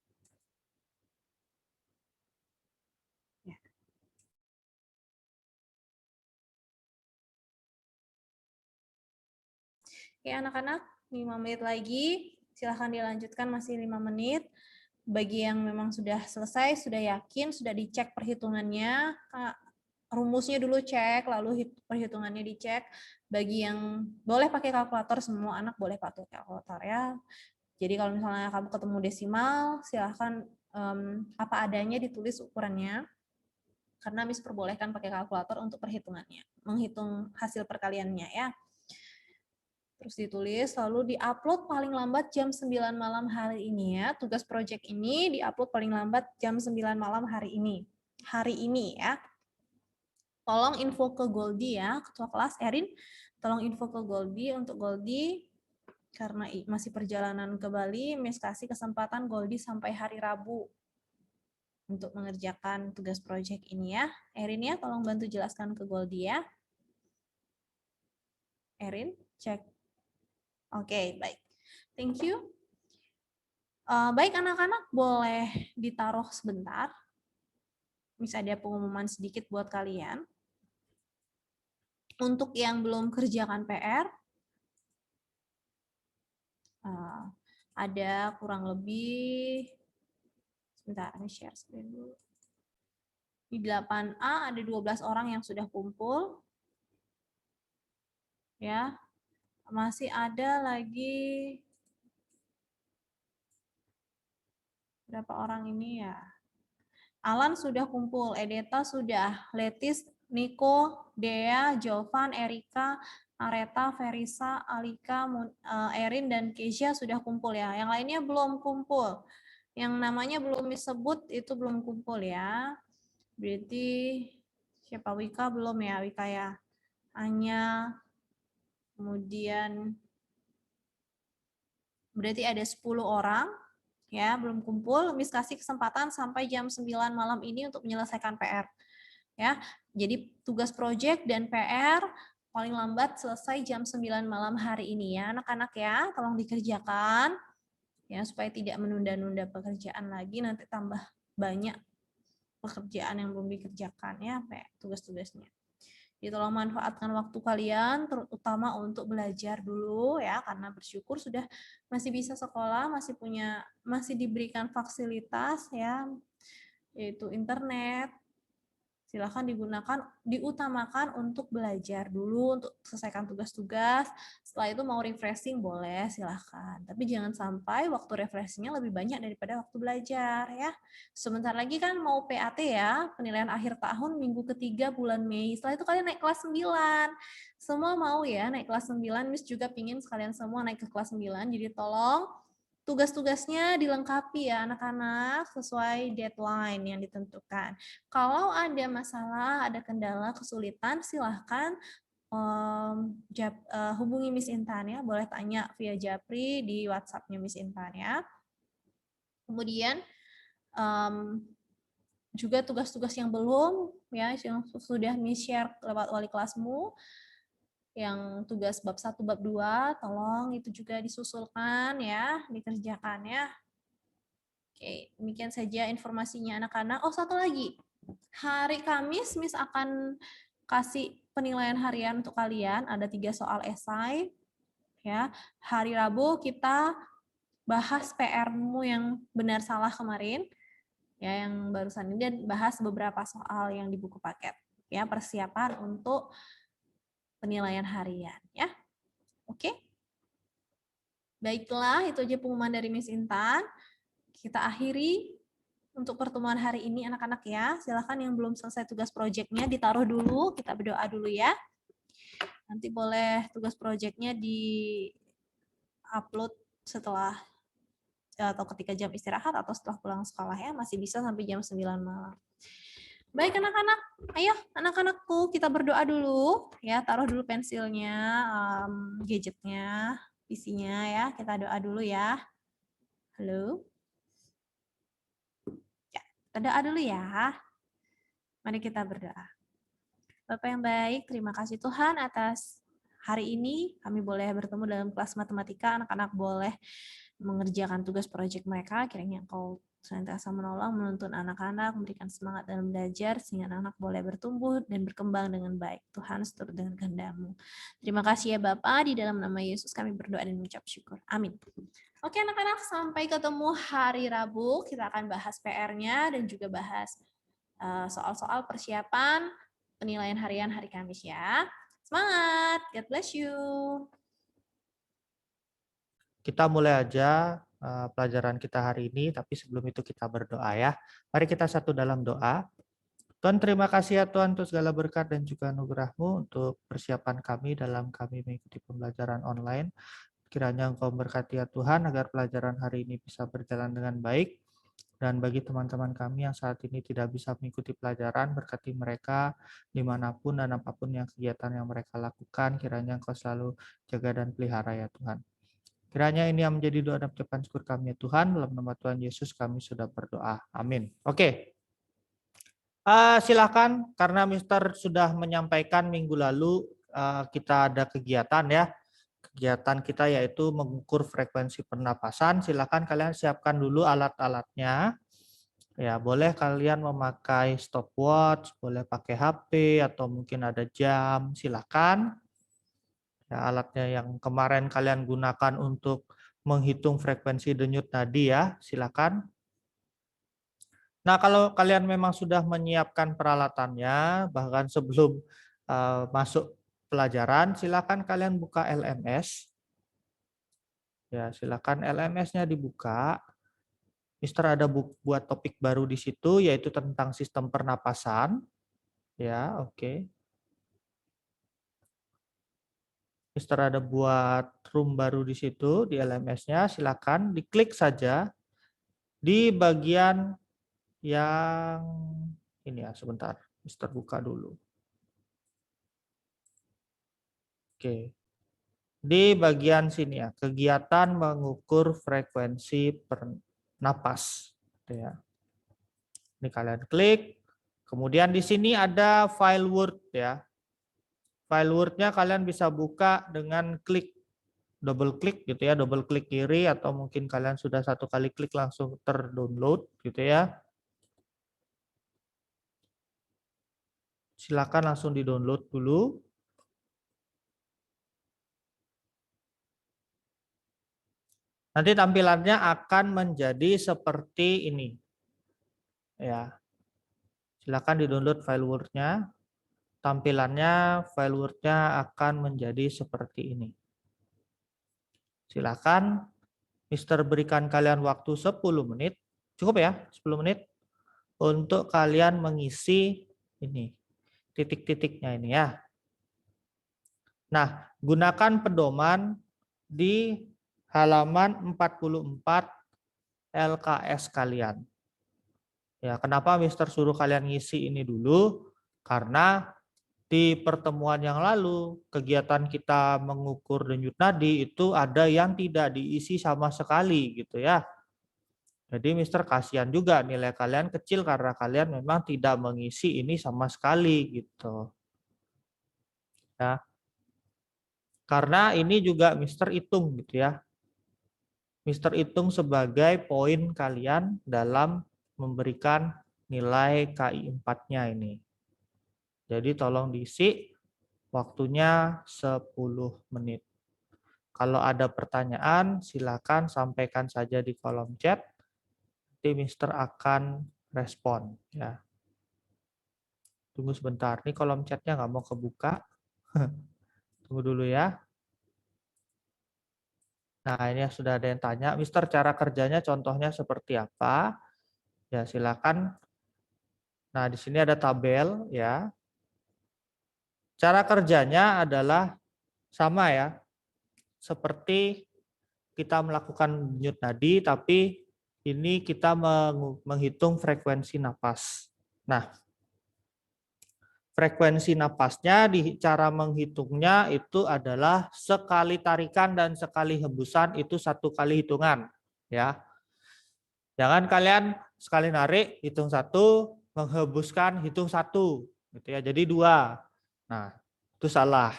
Speaker 7: Oke anak-anak, 5 menit lagi. Silahkan dilanjutkan, masih 5 menit. bagi yang memang sudah selesai, sudah yakin, sudah dicek perhitungannya, rumusnya dulu cek, lalu perhitungannya dicek. Bagi yang boleh pakai kalkulator, semua anak boleh pakai kalkulator ya. Jadi kalau misalnya kamu ketemu desimal, silahkan apa adanya ditulis ukurannya. Karena Miss perbolehkan pakai kalkulator untuk perhitungannya, menghitung hasil perkaliannya ya. Terus ditulis, lalu diupload paling lambat jam 9 malam hari ini ya. Tugas project ini diupload paling lambat jam 9 malam hari ini. Hari ini ya. Tolong info ke Goldie ya, ketua kelas Erin. Tolong info ke Goldie, untuk Goldie karena masih perjalanan ke Bali, Miss kasih kesempatan Goldie sampai hari Rabu untuk mengerjakan tugas project ini ya. Erin ya, tolong bantu jelaskan ke Goldie ya. Erin, cek. Oke, baik. Thank you. Baik anak-anak, boleh ditaruh sebentar. Miss ada pengumuman sedikit buat kalian. Untuk yang belum kerjakan PR, ada kurang lebih, sebentar, ini share screen dulu. Di 8A ada 12 orang yang sudah kumpul. Ya, masih ada lagi berapa orang ini ya? Alan sudah kumpul, Edeta sudah, Letis, Niko, Dea, Jovan, Erika, Areta, Verisa, Alika, Erin, dan Keisha sudah kumpul ya. Yang lainnya belum kumpul. Yang namanya belum disebut itu belum kumpul ya. Berarti siapa? Wika belum ya, Wika ya. Anya, kemudian berarti ada 10 orang ya belum kumpul. Miss kasih kesempatan sampai jam 9 malam ini untuk menyelesaikan PR ya. Jadi tugas project dan PR paling lambat selesai jam 9 malam hari ini ya anak-anak ya, tolong dikerjakan ya supaya tidak menunda-nunda pekerjaan lagi, nanti tambah banyak pekerjaan yang belum dikerjakan ya tugas-tugasnya. Jadi tolong manfaatkan waktu kalian terutama untuk belajar dulu ya, karena bersyukur sudah masih bisa sekolah, masih diberikan fasilitas ya, yaitu internet. Silakan diutamakan untuk belajar dulu, untuk selesaikan tugas-tugas. Setelah itu mau refreshing boleh, silahkan. Tapi jangan sampai waktu refreshingnya lebih banyak daripada waktu belajar ya. Sebentar lagi kan mau PAT ya, penilaian akhir tahun minggu ketiga bulan Mei. Setelah itu kalian naik kelas 9. Semua mau ya naik kelas 9, Miss juga pingin sekalian semua naik ke kelas 9. Jadi tolong tugas-tugasnya dilengkapi ya anak-anak sesuai deadline yang ditentukan. Kalau ada masalah, ada kendala, kesulitan, silahkan hubungi Miss Intan ya. Boleh tanya via Japri di WhatsApp-nya Miss Intan ya. Kemudian juga tugas-tugas yang belum ya, yang sudah Miss share lewat wali kelasmu, yang tugas bab 1, bab 2, tolong itu juga disusulkan ya, dikerjakan ya. Oke, demikian saja informasinya anak-anak. Oh, satu lagi. Hari Kamis, Miss akan kasih penilaian harian untuk kalian. Ada 3 soal esai. Ya, hari Rabu kita bahas PR-mu yang benar salah kemarin. Ya, yang barusan ini, dan bahas beberapa soal yang di buku paket. Ya, persiapan untuk penilaian harian. Ya, oke. Baiklah, itu aja pengumuman dari Miss Intan. Kita akhiri untuk pertemuan hari ini anak-anak ya. Silakan yang belum selesai tugas proyeknya ditaruh dulu, kita berdoa dulu ya. Nanti boleh tugas proyeknya di-upload setelah atau ketika jam istirahat atau setelah pulang sekolah ya, masih bisa sampai jam 9 malam. Baik anak-anak, ayo anak-anakku kita berdoa dulu ya, taruh dulu pensilnya, gadgetnya, PC-nya ya, kita doa dulu ya. Halo. Ya, kita doa dulu ya. Mari kita berdoa. Bapak yang baik, terima kasih Tuhan atas hari ini kami boleh bertemu dalam kelas matematika, anak-anak boleh mengerjakan tugas proyek mereka, kiranya Engkau senantiasa menolong, menuntun anak-anak, memberikan semangat dalam belajar, sehingga anak-anak boleh bertumbuh dan berkembang dengan baik. Tuhan seturut dengan kehendak-Mu. Terima kasih ya Bapak, di dalam nama Yesus kami berdoa dan mengucap syukur. Amin. Oke anak-anak, sampai ketemu hari Rabu. Kita akan bahas PR-nya dan juga bahas soal-soal persiapan penilaian harian hari Kamis ya. Semangat, God bless you.
Speaker 8: Kita mulai aja pelajaran kita hari ini, tapi sebelum itu kita berdoa ya. Mari kita satu dalam doa. Tuhan, terima kasih ya Tuhan untuk segala berkat dan juga anugerah-Mu untuk persiapan kami dalam kami mengikuti pembelajaran online. Kiranya Engkau berkati ya Tuhan agar pelajaran hari ini bisa berjalan dengan baik. Dan bagi teman-teman kami yang saat ini tidak bisa mengikuti pelajaran, berkati mereka dimanapun dan apapun yang kegiatan yang mereka lakukan, kiranya Engkau selalu jaga dan pelihara ya Tuhan. Kiranya ini yang menjadi doa dan ucapan syukur kami ya Tuhan. Dalam nama Tuhan Yesus kami sudah berdoa. Amin. Oke. Silakan, karena Mister sudah menyampaikan minggu lalu kita ada kegiatan ya. Kegiatan kita yaitu mengukur frekuensi pernapasan. Silakan kalian siapkan dulu alat-alatnya. Ya, boleh kalian memakai stopwatch, boleh pakai HP atau mungkin ada jam. Silakan. Ya, alatnya yang kemarin kalian gunakan untuk menghitung frekuensi denyut nadi ya, silakan. Nah, kalau kalian memang sudah menyiapkan peralatannya, bahkan sebelum masuk pelajaran, silakan kalian buka LMS. Ya, silakan LMS-nya dibuka. Mister ada buat topik baru di situ, yaitu tentang sistem pernapasan. Ya, oke. Mister ada buat room baru di situ, di LMS-nya. Silakan diklik saja di bagian yang ini ya, sebentar. Mister buka dulu. Oke. Di bagian sini ya, kegiatan mengukur frekuensi pernapas. Ya. Ini kalian klik. Kemudian di sini ada file Word ya. File Word-nya kalian bisa buka dengan klik, double klik gitu ya, double klik kiri atau mungkin kalian sudah satu kali klik langsung terdownload gitu ya. Silakan langsung di-download dulu. Nanti tampilannya akan menjadi seperti ini. Ya. Silakan di-download file Word-nya. Tampilannya file Word-nya akan menjadi seperti ini. Silakan Mister berikan kalian waktu 10 menit. Cukup ya, 10 menit untuk kalian mengisi ini titik-titiknya ini ya. Nah, gunakan pedoman di halaman 44 LKS kalian. Ya, kenapa Mister suruh kalian ngisi ini dulu? Karena di pertemuan yang lalu, kegiatan kita mengukur denyut nadi itu ada yang tidak diisi sama sekali gitu ya. Jadi Mister kasihan juga nilai kalian kecil karena kalian memang tidak mengisi ini sama sekali gitu. Ya. Karena ini juga Mister hitung gitu ya. Mister hitung sebagai poin kalian dalam memberikan nilai KI 4-nya ini. Jadi tolong diisi waktunya 10 menit. Kalau ada pertanyaan silakan sampaikan saja di kolom chat. Nanti Mister akan respon ya. Tunggu sebentar, nih kolom chatnya nggak mau kebuka. Tunggu dulu ya. Nah, ini sudah ada yang tanya, Mister cara kerjanya contohnya seperti apa? Ya, silakan. Nah, di sini ada tabel ya. Cara kerjanya adalah sama ya. Seperti kita melakukan denyut nadi, tapi ini kita menghitung frekuensi napas. Nah, frekuensi napasnya di cara menghitungnya itu adalah sekali tarikan dan sekali hembusan itu satu kali hitungan ya. Jangan kalian sekali narik hitung satu, menghembuskan hitung satu gitu ya. Jadi dua. Nah, itu salah.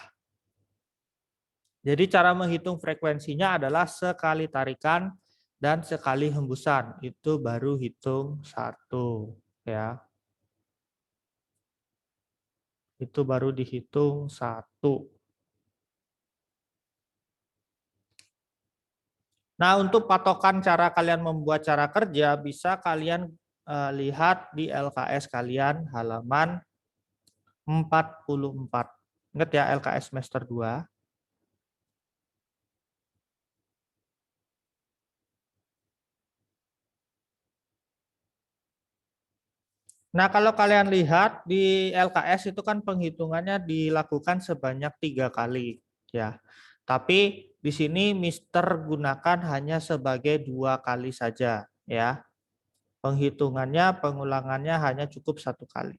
Speaker 8: Jadi cara menghitung frekuensinya adalah sekali tarikan dan sekali hembusan. Itu baru hitung satu ya. Itu baru dihitung satu. Nah, untuk patokan cara kalian membuat cara kerja, bisa kalian lihat di LKS kalian halaman 44. Ingat ya, LKS semester 2. Nah, kalau kalian lihat di LKS itu kan penghitungannya dilakukan sebanyak 3 kali, ya. Tapi di sini Mister gunakan hanya sebagai 2 kali saja, ya. Penghitungannya, pengulangannya hanya cukup 1 kali.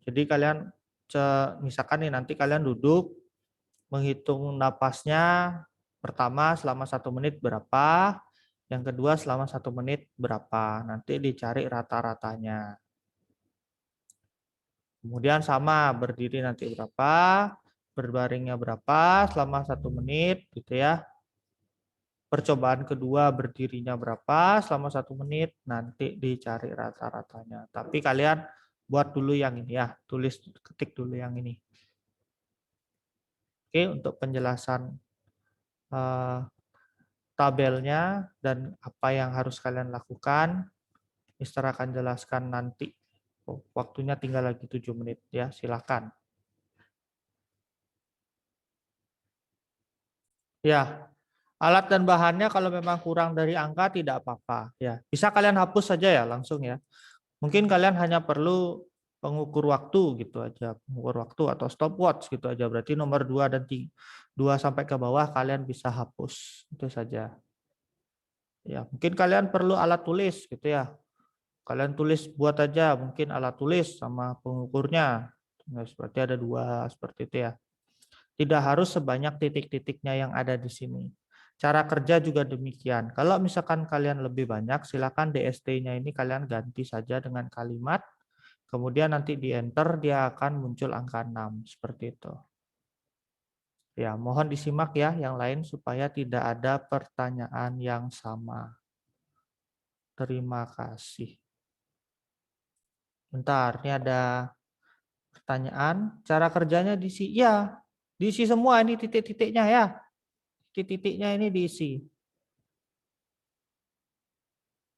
Speaker 8: Jadi kalian misalkan nih nanti kalian duduk menghitung napasnya pertama selama 1 menit berapa, yang kedua selama 1 menit berapa, nanti dicari rata-ratanya. Kemudian sama berdiri nanti berapa, berbaringnya berapa selama 1 menit gitu ya. Percobaan kedua berdirinya berapa selama 1 menit, nanti dicari rata-ratanya. Tapi kalian buat dulu yang ini ya, ketik dulu yang ini. Oke, untuk penjelasan tabelnya dan apa yang harus kalian lakukan, Mister akan jelaskan nanti. Waktunya tinggal lagi 7 menit ya, silakan. Ya, alat dan bahannya kalau memang kurang dari angka tidak apa-apa ya. Bisa kalian hapus saja ya langsung ya. Mungkin kalian hanya perlu pengukur waktu gitu aja, pengukur waktu atau stopwatch gitu aja. Berarti nomor 2 dan 3, 2 sampai ke bawah kalian bisa hapus. Itu saja. Ya, mungkin kalian perlu alat tulis gitu ya. Kalian tulis buat aja mungkin alat tulis sama pengukurnya. Nah, seperti ada 2 seperti itu ya. Tidak harus sebanyak titik-titiknya yang ada di sini. Cara kerja juga demikian. Kalau misalkan kalian lebih banyak, silakan DST-nya ini kalian ganti saja dengan kalimat. Kemudian nanti di enter dia akan muncul angka 6 seperti itu. Ya, mohon disimak ya yang lain supaya tidak ada pertanyaan yang sama. Terima kasih. Bentar, ini ada pertanyaan. Cara kerjanya diisi. Ya, diisi semua ini titik-titiknya ya. Titik-titiknya ini diisi.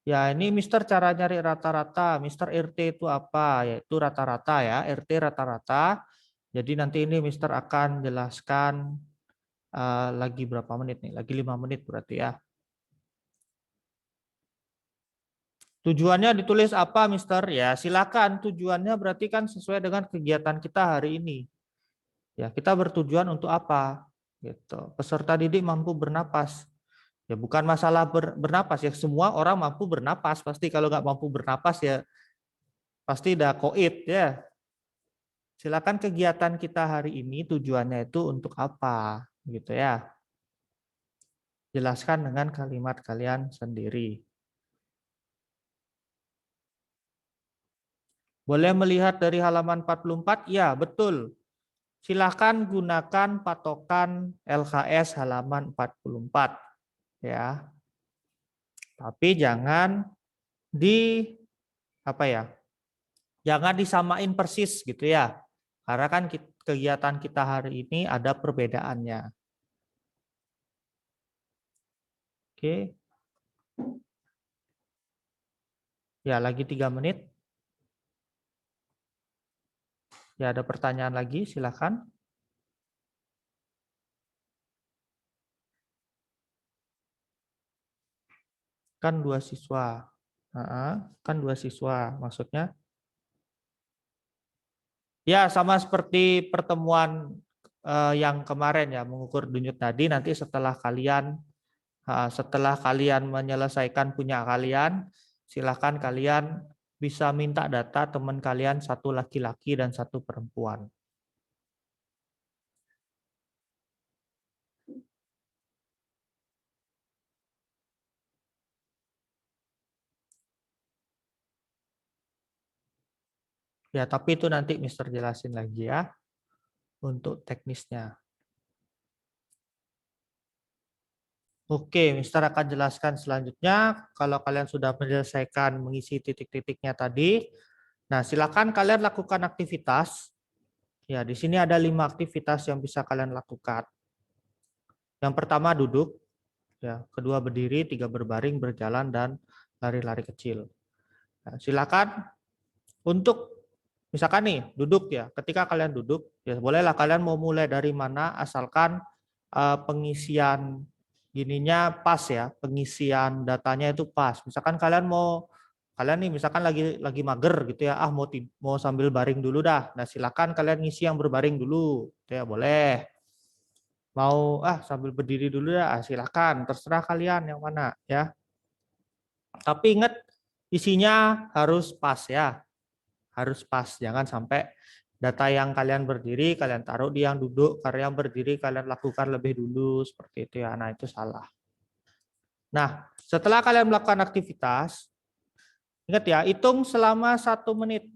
Speaker 8: Ya, ini Mister cara nyari rata-rata. Mister RT itu apa? Yaitu rata-rata ya. RT rata-rata. Jadi nanti ini Mister akan jelaskan lagi berapa menit nih? Lagi 5 menit berarti ya. Tujuannya ditulis apa, Mister? Ya, silakan. Tujuannya berarti kan sesuai dengan kegiatan kita hari ini. Ya, kita bertujuan untuk apa? Gitu. Peserta didik mampu bernapas. Ya, bukan masalah bernapas ya. Semua orang mampu bernapas. Pasti kalau nggak mampu bernapas ya pasti udah koit ya. Silakan kegiatan kita hari ini tujuannya itu untuk apa? Gitu ya. Jelaskan dengan kalimat kalian sendiri. Boleh melihat dari halaman 44? Ya, betul. Silakan gunakan patokan LKS halaman 44 ya. Tapi jangan jangan disamain persis gitu ya. Karena kan kegiatan kita hari ini ada perbedaannya. Oke. Ya, lagi 3 menit. Ya, ada pertanyaan lagi, silakan. Kan 2 siswa. Kan 2 siswa, maksudnya. Ya, sama seperti pertemuan yang kemarin ya, mengukur denyut nadi. Nanti setelah kalian menyelesaikan punya kalian, silakan kalian bisa minta data teman kalian, 1 laki-laki dan 1 perempuan. Ya, tapi itu nanti Mister jelasin lagi ya untuk teknisnya. Oke, Mister akan jelaskan selanjutnya. Kalau kalian sudah menyelesaikan mengisi titik-titiknya tadi, nah silakan kalian lakukan aktivitas. Ya, di sini ada 5 aktivitas yang bisa kalian lakukan. Yang pertama duduk. Ya, kedua berdiri, 3 berbaring, berjalan, dan lari-lari kecil. Nah, silakan untuk misalkan nih duduk ya. Ketika kalian duduk, ya bolehlah kalian mau mulai dari mana, asalkan pengisian gininya pas ya, pengisian datanya itu pas. Misalkan kalian nih misalkan lagi mager gitu ya, mau sambil baring dulu dah. Nah, silakan kalian ngisi yang berbaring dulu, gitu ya boleh. Mau sambil berdiri dulu ya, silakan, terserah kalian yang mana ya. Tapi ingat isinya harus pas ya. Harus pas, jangan sampai data yang kalian berdiri kalian taruh di yang duduk, karena yang berdiri kalian lakukan lebih dulu seperti itu ya. Nah, itu salah. Nah, setelah kalian melakukan aktivitas, ingat ya, hitung selama 1 menit.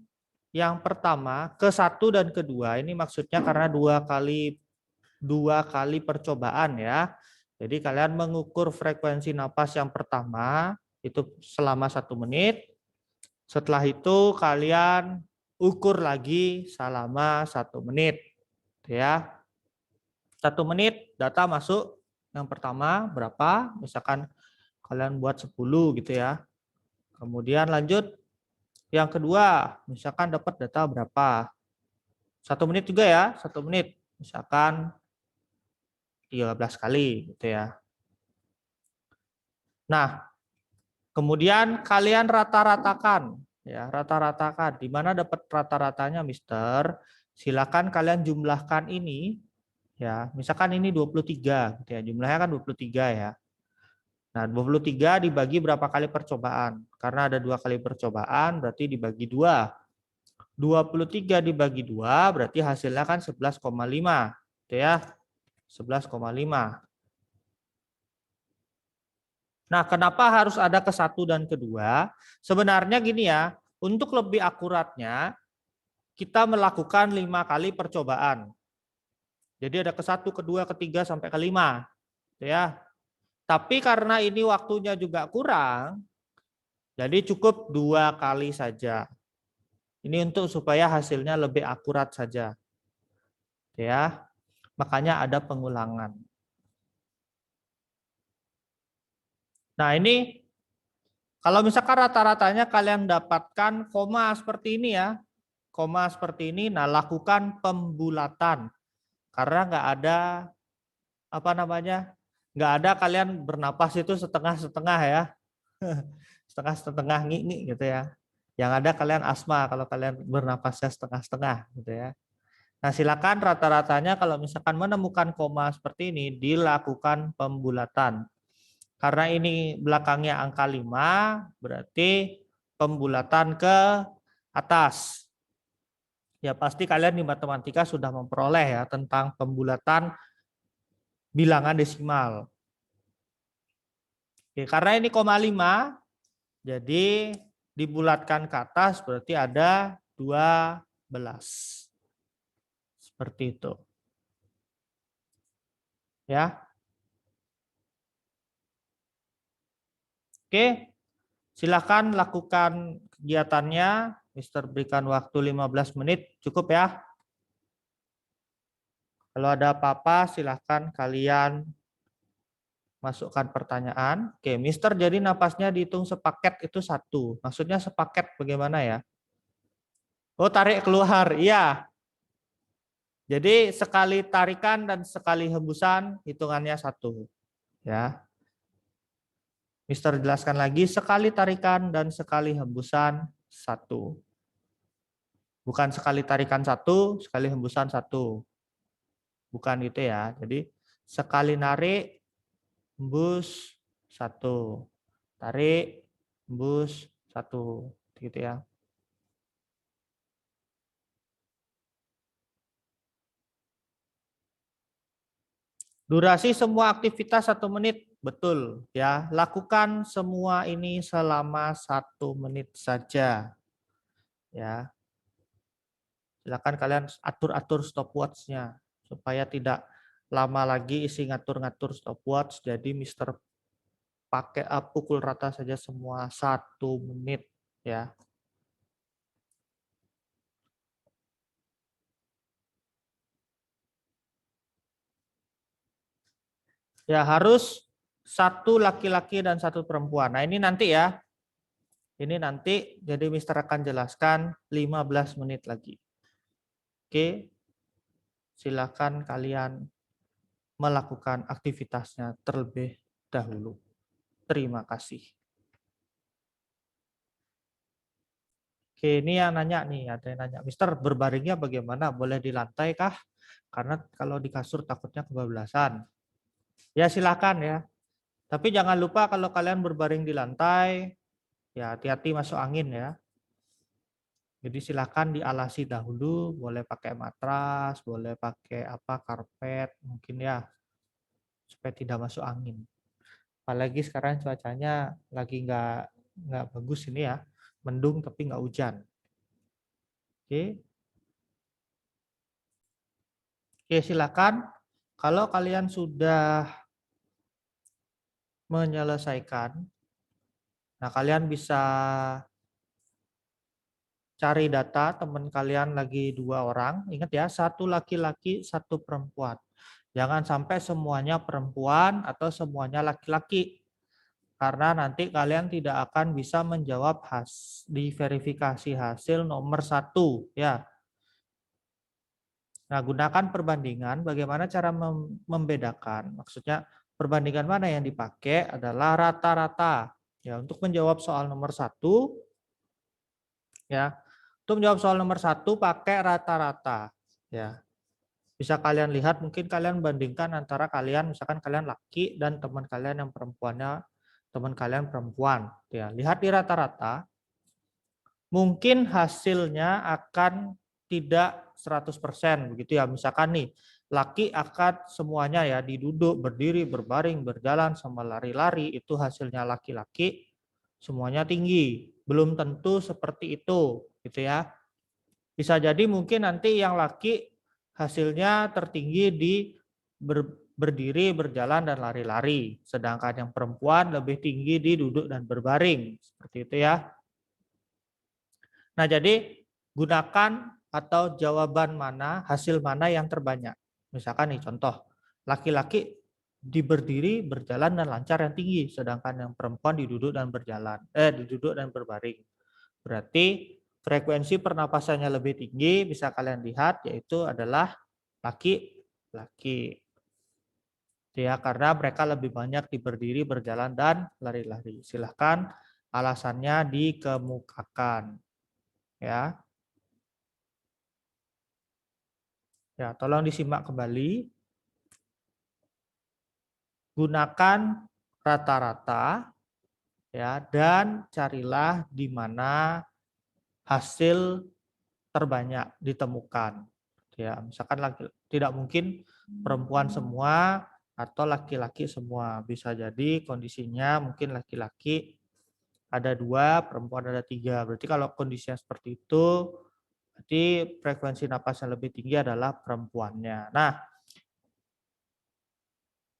Speaker 8: Yang pertama, ke-1 dan ke-2 ini maksudnya karena dua kali percobaan ya. Jadi kalian mengukur frekuensi napas yang pertama itu selama 1 menit. Setelah itu kalian ukur lagi selama 1 menit. Ya. 1 menit data masuk yang pertama berapa? Misalkan kalian buat 10 gitu ya. Kemudian lanjut yang kedua, misalkan dapat data berapa? 1 menit juga ya, 1 menit. Misalkan 13 kali gitu ya. Nah, kemudian kalian rata-ratakan ya, rata-ratakan. Di mana dapat rata-ratanya, Mister? Silakan kalian jumlahkan ini ya. Misalkan ini 23 gitu ya. Jumlahnya kan 23 ya. Nah, 23 dibagi berapa kali percobaan? Karena ada 2 kali percobaan berarti dibagi 2. 23 dibagi 2 berarti hasilnya kan 11,5 gitu ya. 11,5. Nah, kenapa harus ada ke-1 dan ke-2? Sebenarnya gini ya, untuk lebih akuratnya kita melakukan 5 kali percobaan. Jadi ada ke-1, ke-2, ke-3 sampai ke-5 gitu ya. Tapi karena ini waktunya juga kurang, jadi cukup 2 kali saja. Ini untuk supaya hasilnya lebih akurat saja. Ya. Makanya ada pengulangan. Nah, ini kalau misalkan rata-ratanya kalian dapatkan koma seperti ini ya. Koma seperti ini, nah lakukan pembulatan. Karena nggak ada nggak ada kalian bernapas itu setengah-setengah ya. Setengah-setengah ngik gitu ya. Yang ada kalian asma kalau kalian bernapasnya setengah-setengah gitu ya. Nah, silakan rata-ratanya kalau misalkan menemukan koma seperti ini dilakukan pembulatan. Karena ini belakangnya angka 5, berarti pembulatan ke atas. Ya pasti kalian di matematika sudah memperoleh ya tentang pembulatan bilangan desimal. Oke, karena ini koma 5, jadi dibulatkan ke atas berarti ada 12. Seperti itu. Ya. Oke, silakan lakukan kegiatannya. Mister berikan waktu 15 menit, cukup ya. Kalau ada apa-apa silahkan kalian masukkan pertanyaan. Oke, Mister, jadi napasnya dihitung sepaket itu 1. Maksudnya sepaket bagaimana ya? Oh, tarik keluar. Iya. Jadi sekali tarikan dan sekali hembusan hitungannya 1. Ya. Mister jelaskan lagi, sekali tarikan dan sekali hembusan 1. Bukan sekali tarikan 1, sekali hembusan 1. Bukan itu ya. Jadi sekali narik, hembus 1. Tarik, hembus 1. Gitu ya. Durasi semua aktivitas 1 menit. Betul ya. Lakukan semua ini selama 1 menit saja. Ya. Silakan kalian atur-atur stopwatch-nya supaya tidak lama lagi isi ngatur-ngatur stopwatch. Jadi Mister pakai pukul rata saja semua 1 menit ya. Ya harus 1 laki-laki dan 1 perempuan. Nah, ini nanti ya. Ini nanti, jadi Mister akan jelaskan 15 menit lagi. Oke, silakan kalian melakukan aktivitasnya terlebih dahulu. Terima kasih. Oke, ini yang nanya nih, ada yang nanya, Mister berbaringnya bagaimana? Boleh di lantai kah? Karena kalau di kasur takutnya kebablasan. Ya silakan ya. Tapi jangan lupa kalau kalian berbaring di lantai, ya hati-hati masuk angin ya. Jadi silakan dialasi dahulu, boleh pakai matras, boleh pakai apa karpet, mungkin ya, supaya tidak masuk angin. Apalagi sekarang cuacanya lagi nggak bagus ini ya, mendung tapi nggak hujan. Oke. Oke, silakan. Kalau kalian sudah menyelesaikan, nah kalian bisa cari data teman kalian lagi 2 orang. Ingat ya, 1 laki-laki, 1 perempuan. Jangan sampai semuanya perempuan atau semuanya laki-laki. Karena nanti kalian tidak akan bisa menjawab di verifikasi hasil nomor 1 ya. Nah, gunakan perbandingan. Bagaimana cara membedakan? Maksudnya perbandingan mana yang dipakai adalah rata-rata. Ya, untuk menjawab soal nomor 1 ya. Untuk menjawab soal nomor 1 pakai rata-rata ya. Bisa kalian lihat, mungkin kalian bandingkan antara kalian, misalkan kalian laki dan teman kalian yang perempuannya, teman kalian perempuan ya. Lihat di rata-rata. Mungkin hasilnya akan tidak 100% begitu ya. Misalkan nih, laki akan semuanya ya diduduk, berdiri, berbaring, berjalan sama lari-lari, itu hasilnya laki-laki semuanya tinggi. Belum tentu seperti itu gitu ya. Bisa jadi mungkin nanti yang laki hasilnya tertinggi di berdiri, berjalan dan lari-lari, sedangkan yang perempuan lebih tinggi di duduk dan berbaring. Seperti itu ya. Nah, jadi gunakan atau jawaban mana, hasil mana yang terbanyak. Misalkan nih contoh, laki-laki di berdiri, berjalan dan lancar yang tinggi, sedangkan yang perempuan diduduk dan diduduk dan berbaring. Berarti frekuensi pernapasannya lebih tinggi, bisa kalian lihat yaitu adalah laki-laki. Ya, karena mereka lebih banyak di berdiri, berjalan dan lari-lari. Silahkan alasannya dikemukakan. Ya. Ya, tolong disimak kembali. Gunakan rata-rata ya dan carilah di mana hasil terbanyak ditemukan. Ya, misalkan tidak mungkin perempuan semua atau laki-laki semua. Bisa jadi kondisinya mungkin laki-laki ada 2, perempuan ada 3. Berarti kalau kondisinya seperti itu, berarti frekuensi napas yang lebih tinggi adalah perempuannya. Nah,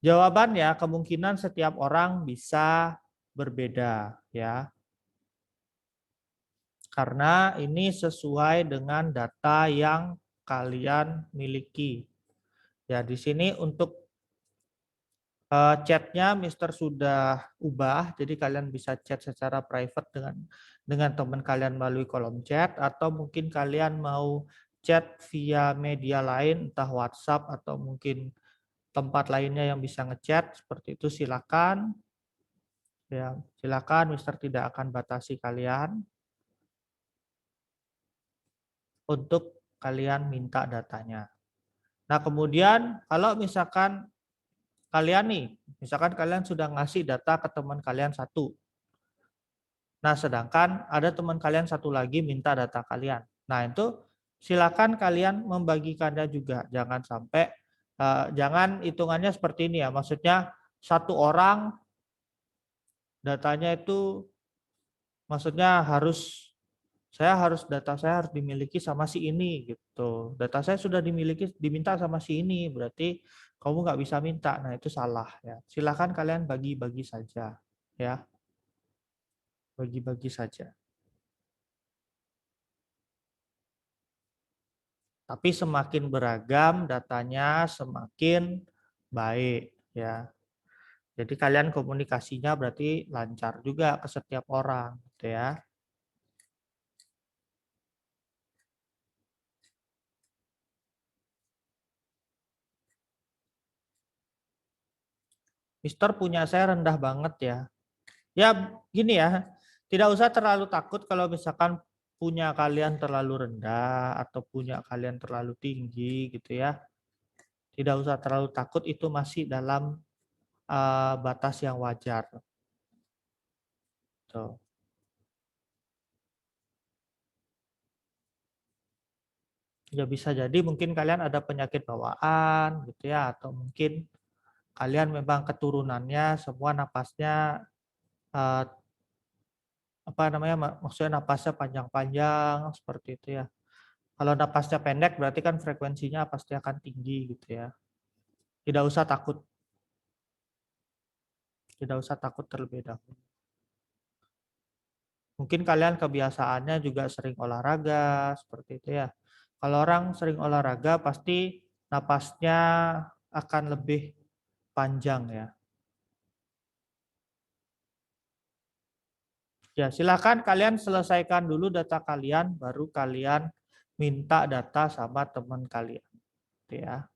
Speaker 8: jawabannya kemungkinan setiap orang bisa berbeda ya. Karena ini sesuai dengan data yang kalian miliki. Ya, di sini untuk chatnya Mister sudah ubah, jadi kalian bisa chat secara private dengan teman kalian melalui kolom chat, atau mungkin kalian mau chat via media lain, entah WhatsApp atau mungkin tempat lainnya yang bisa ngechat, seperti itu silakan. Ya, silakan, Mister tidak akan batasi kalian untuk kalian minta datanya. Nah, kemudian kalau misalkan kalian nih, misalkan kalian sudah ngasih data ke teman kalian 1. Nah, sedangkan ada teman kalian 1 lagi minta data kalian. Nah, itu silakan kalian membagikannya juga. Jangan sampai, jangan hitungannya seperti ini ya. Maksudnya 1 orang datanya itu, maksudnya data saya harus dimiliki sama si ini gitu. Data saya sudah diminta sama si ini, berarti kamu nggak bisa minta. Nah, itu salah ya. Silakan kalian bagi-bagi saja ya. Bagi-bagi saja. Tapi semakin beragam datanya semakin baik ya. Jadi kalian komunikasinya berarti lancar juga ke setiap orang, gitu ya. Mister punya saya rendah banget ya. Ya gini ya, tidak usah terlalu takut kalau misalkan punya kalian terlalu rendah atau punya kalian terlalu tinggi gitu ya. Tidak usah terlalu takut, itu masih dalam batas yang wajar. Tuh. Ya bisa jadi mungkin kalian ada penyakit bawaan gitu ya, atau mungkin kalian memang keturunannya semua napasnya eh, apa namanya, maksudnya napasnya panjang-panjang seperti itu ya. Kalau napasnya pendek berarti kan frekuensinya pasti akan tinggi gitu ya. Tidak usah takut. Tidak usah takut terlebih dahulu. Mungkin kalian kebiasaannya juga sering olahraga seperti itu ya. Kalau orang sering olahraga pasti napasnya akan lebih panjang ya. Ya, silakan kalian selesaikan dulu data kalian, baru kalian minta data sama teman kalian. Ya.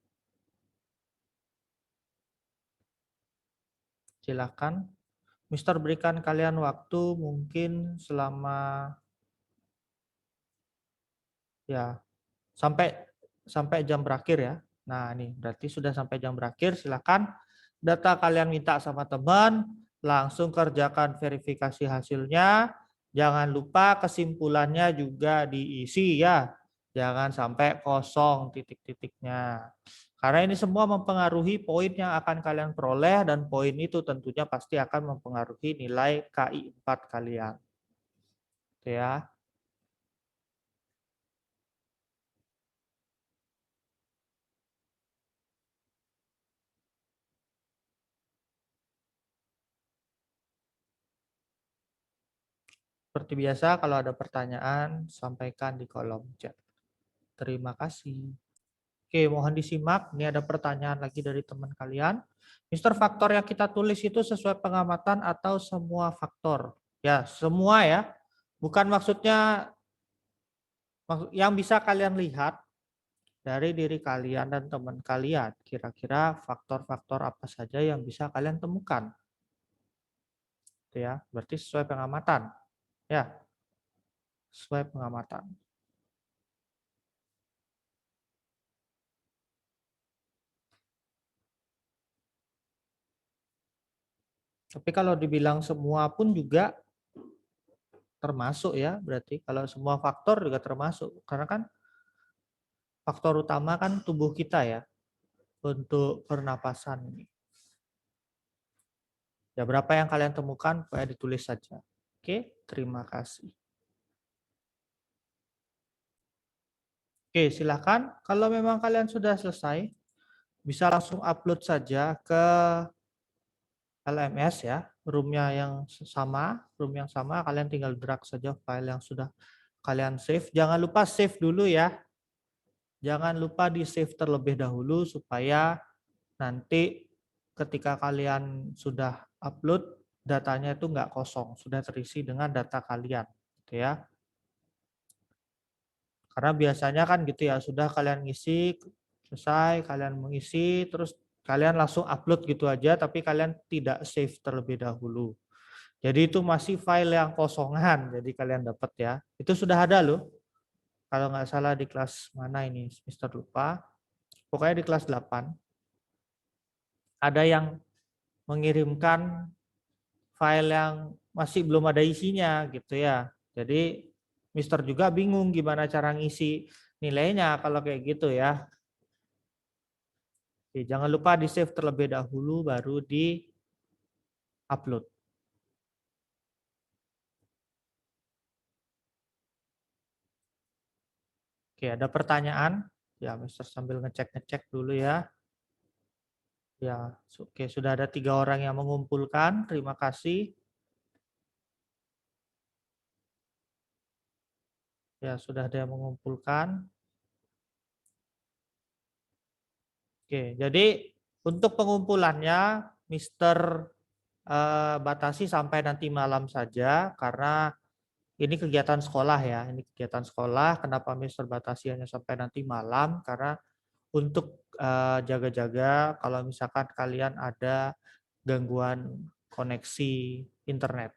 Speaker 8: Silakan. Mister berikan kalian waktu mungkin selama ya sampai jam berakhir ya. Nah, ini berarti sudah sampai jam berakhir. Silakan data kalian minta sama teman, langsung kerjakan verifikasi hasilnya. Jangan lupa kesimpulannya juga diisi ya. Jangan sampai kosong titik-titiknya. Karena ini semua mempengaruhi poin yang akan kalian peroleh, dan poin itu tentunya pasti akan mempengaruhi nilai KI 4 kalian. Oke ya. Seperti biasa, kalau ada pertanyaan, sampaikan di kolom chat. Terima kasih. Oke, mohon disimak. Ini ada pertanyaan lagi dari teman kalian. Mister, faktor yang kita tulis itu sesuai pengamatan atau semua faktor? Ya, semua ya. Bukan maksudnya yang bisa kalian lihat dari diri kalian dan teman kalian. Kira-kira faktor-faktor apa saja yang bisa kalian temukan. Ya, berarti sesuai pengamatan. Ya, sesuai pengamatan. Tapi kalau dibilang semua pun juga termasuk ya, berarti kalau semua faktor juga termasuk. Karena kan faktor utama kan tubuh kita ya untuk pernapasan ini. Ya, berapa yang kalian temukan, pokoknya ditulis saja. Oke, terima kasih. Oke, silakan. Kalau memang kalian sudah selesai, bisa langsung upload saja ke LMS ya, room yang sama, kalian tinggal drag saja file yang sudah kalian save. Jangan lupa save dulu ya. Jangan lupa di save terlebih dahulu supaya nanti ketika kalian sudah upload, datanya itu nggak kosong, sudah terisi dengan data kalian, gitu ya. Karena biasanya kan gitu ya, sudah kalian ngisi, selesai, kalian mengisi, terus kalian langsung upload gitu aja, tapi kalian tidak save terlebih dahulu. Jadi itu masih file yang kosongan, jadi kalian dapat ya. Itu sudah ada loh, kalau nggak salah di kelas mana ini, Mister lupa. Pokoknya di kelas 8. Ada yang mengirimkan file yang masih belum ada isinya gitu ya. Jadi Mister juga bingung gimana cara ngisi nilainya kalau kayak gitu ya. Oke, jangan lupa di save terlebih dahulu baru di upload. Oke, ada pertanyaan? Ya, Mister sambil ngecek dulu ya. Ya, oke, sudah ada 3 orang yang mengumpulkan. Terima kasih. Ya, sudah ada yang mengumpulkan. Oke, jadi untuk pengumpulannya Mister batasi sampai nanti malam saja karena ini kegiatan sekolah ya. Ini kegiatan sekolah. Kenapa Mister batasi hanya sampai nanti malam? Karena untuk jaga-jaga kalau misalkan kalian ada gangguan koneksi internet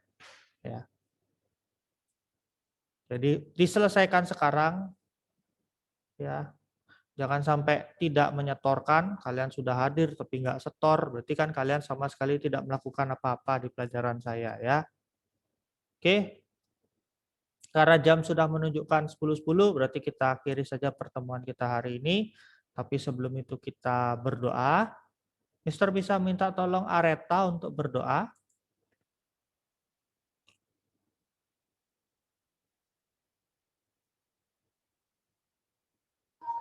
Speaker 8: ya. Jadi diselesaikan sekarang ya. Jangan sampai tidak menyetorkan, kalian sudah hadir tapi nggak setor, berarti kan kalian sama sekali tidak melakukan apa-apa di pelajaran saya ya. Oke. Karena jam sudah menunjukkan 10.10, berarti kita akhiri saja pertemuan kita hari ini. Tapi sebelum itu kita berdoa. Mister bisa minta tolong Areta untuk berdoa.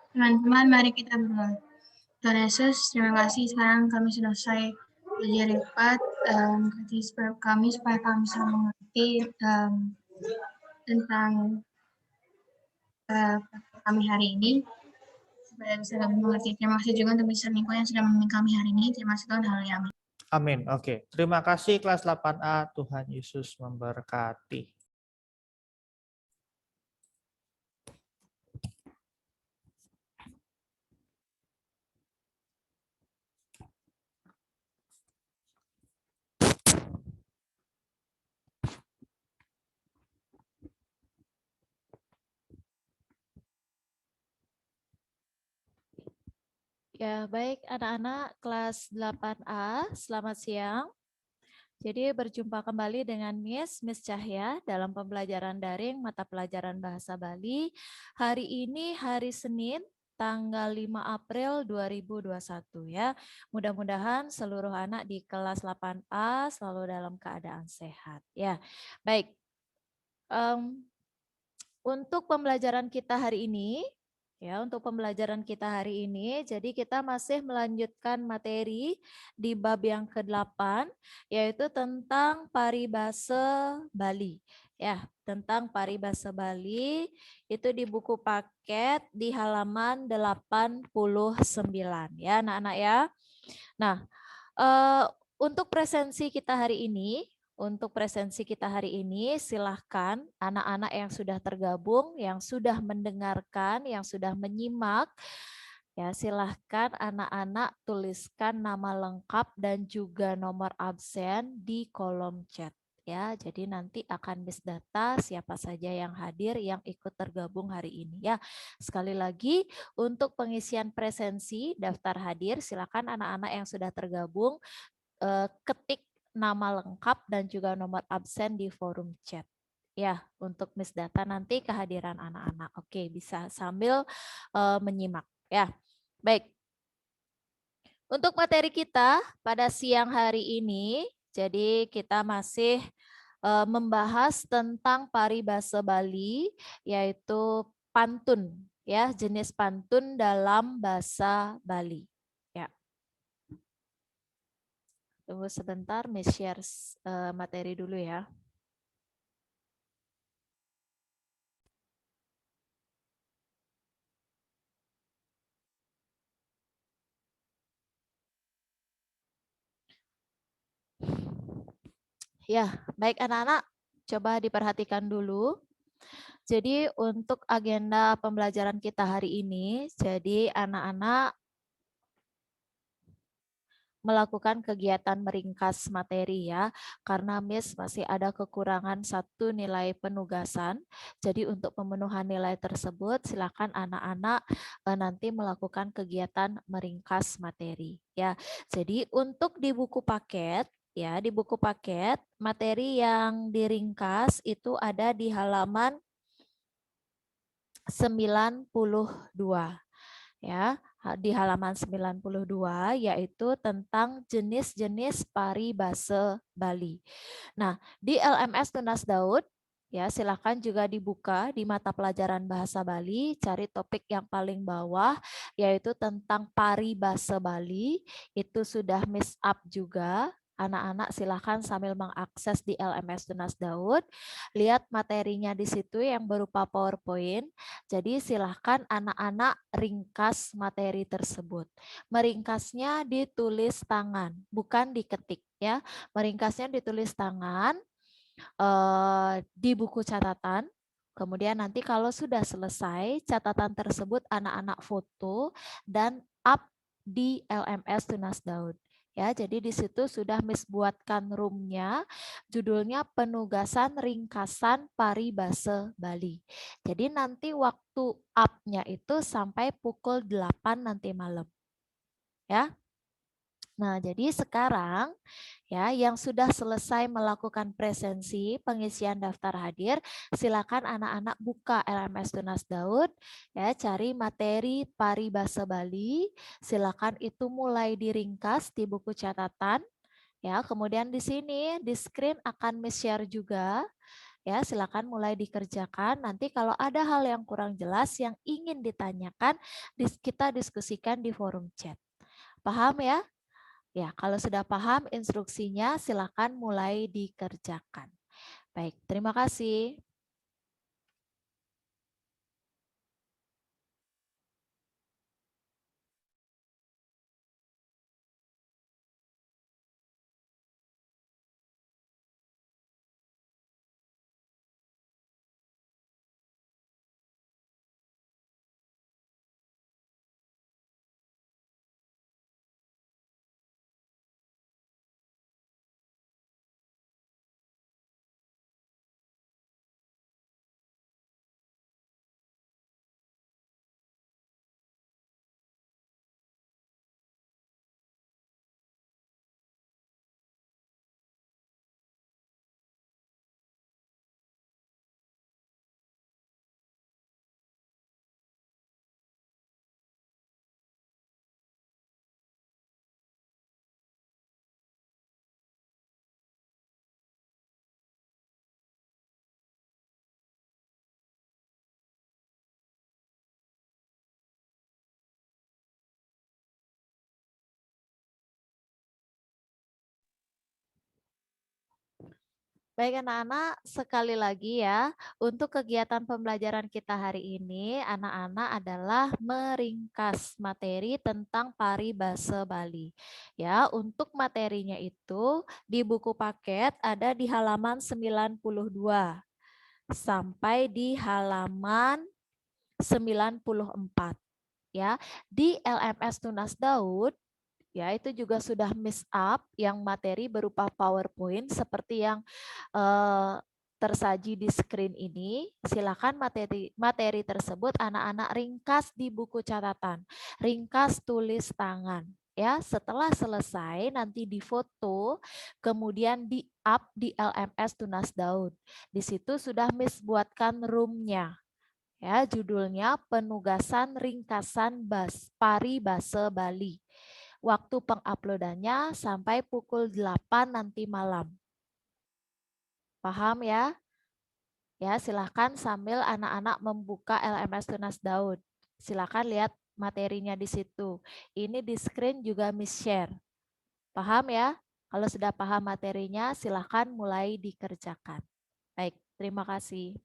Speaker 9: Teman-teman, mari kita berdoa. Tuhan Yesus, terima kasih sekarang kami sudah selesai belajar lipat, kami supaya kami bisa mengerti tentang kami hari ini, supaya bisa kami mengerti. Terima kasih juga untuk Mr. Niko yang sudah membimbing kami hari ini. Terima kasih Tuhan, haleluya.
Speaker 8: Amin. Oke, terima kasih kelas 8A. Tuhan Yesus memberkati.
Speaker 7: Ya, baik anak-anak kelas 8A, selamat siang. Jadi berjumpa kembali dengan Miss Cahya dalam pembelajaran daring mata pelajaran Bahasa Bali. Hari ini hari Senin, tanggal 5 April 2021 ya. Mudah-mudahan seluruh anak di kelas 8A selalu dalam keadaan sehat ya. Baik. Untuk pembelajaran kita hari ini, ya, untuk pembelajaran kita hari ini, jadi kita masih melanjutkan materi di bab yang ke-8, yaitu tentang paribasa Bali. Ya, tentang paribasa Bali, itu di buku paket di halaman 89, ya anak-anak ya. Nah, untuk presensi kita hari ini, silahkan anak-anak yang sudah tergabung, yang sudah mendengarkan, yang sudah menyimak, ya silahkan anak-anak tuliskan nama lengkap dan juga nomor absen di kolom chat. Ya, jadi nanti akan Miss data siapa saja yang hadir yang ikut tergabung hari ini ya. Sekali lagi untuk pengisian presensi daftar hadir silakan anak-anak yang sudah tergabung ketik nama lengkap dan juga nomor absen di forum chat. Ya, untuk Miss data nanti kehadiran anak-anak. Oke, bisa sambil menyimak ya. Baik. Untuk materi kita pada siang hari ini, jadi kita masih membahas tentang paribasa Bali, yaitu pantun, ya jenis pantun dalam bahasa Bali. Ya. Tunggu sebentar, Miss share materi dulu ya. Ya, baik anak-anak, coba diperhatikan dulu. Jadi untuk agenda pembelajaran kita hari ini, jadi anak-anak melakukan kegiatan meringkas materi ya, karena Miss masih ada kekurangan satu nilai penugasan. Jadi untuk pemenuhan nilai tersebut silakan anak-anak nanti melakukan kegiatan meringkas materi ya. Jadi untuk di buku paket ya, di buku paket materi yang diringkas itu ada di halaman 92 ya, di halaman 92 yaitu tentang jenis-jenis paribasa Bali. Nah, di LMS Tunas Daud ya silakan juga dibuka di mata pelajaran bahasa Bali, cari topik yang paling bawah yaitu tentang paribasa Bali, itu sudah miss up juga. Anak-anak silahkan sambil mengakses di LMS Tunas Daud, lihat materinya di situ yang berupa PowerPoint. Jadi silahkan anak-anak ringkas materi tersebut. Meringkasnya ditulis tangan, bukan diketik ya. Meringkasnya ditulis tangan di buku catatan. Kemudian nanti kalau sudah selesai, catatan tersebut anak-anak foto dan up di LMS Tunas Daud. Ya, jadi di situ sudah Miss buatkan roomnya, judulnya penugasan ringkasan paribase Bali. Jadi nanti waktu up-nya itu sampai pukul 8 nanti malam. Ya. Nah, jadi sekarang ya yang sudah selesai melakukan presensi pengisian daftar hadir, silakan anak-anak buka LMS Tunas Daud ya, cari materi paribase Bali, silakan itu mulai diringkas di buku catatan ya. Kemudian di sini di screen akan Miss share juga ya, silakan mulai dikerjakan. Nanti kalau ada hal yang kurang jelas yang ingin ditanyakan, kita diskusikan di forum chat. Paham ya? Ya, kalau sudah paham instruksinya, silakan mulai dikerjakan. Baik, terima kasih. Baik anak-anak, sekali lagi ya, untuk kegiatan pembelajaran kita hari ini, anak-anak adalah meringkas materi tentang paribase Bali. Ya, untuk materinya itu di buku paket ada di halaman 92 sampai di halaman 94. Ya, di LMS Tunas Daud ya itu juga sudah miss up yang materi berupa PowerPoint seperti yang tersaji di screen ini. Silakan materi tersebut anak-anak ringkas di buku catatan, ringkas tulis tangan. Ya, setelah selesai nanti difoto, kemudian di up di LMS Tunas Daud. Di situ sudah miss buatkan roomnya. Ya, judulnya penugasan ringkasan paribase Bali. Waktu penguploadannya sampai pukul 8 nanti malam. Paham ya? Ya, silahkan sambil anak-anak membuka LMS Tunas Daud. Silahkan lihat materinya di situ. Ini di screen juga Miss share. Paham ya? Kalau sudah paham materinya, silahkan mulai dikerjakan. Baik, terima kasih.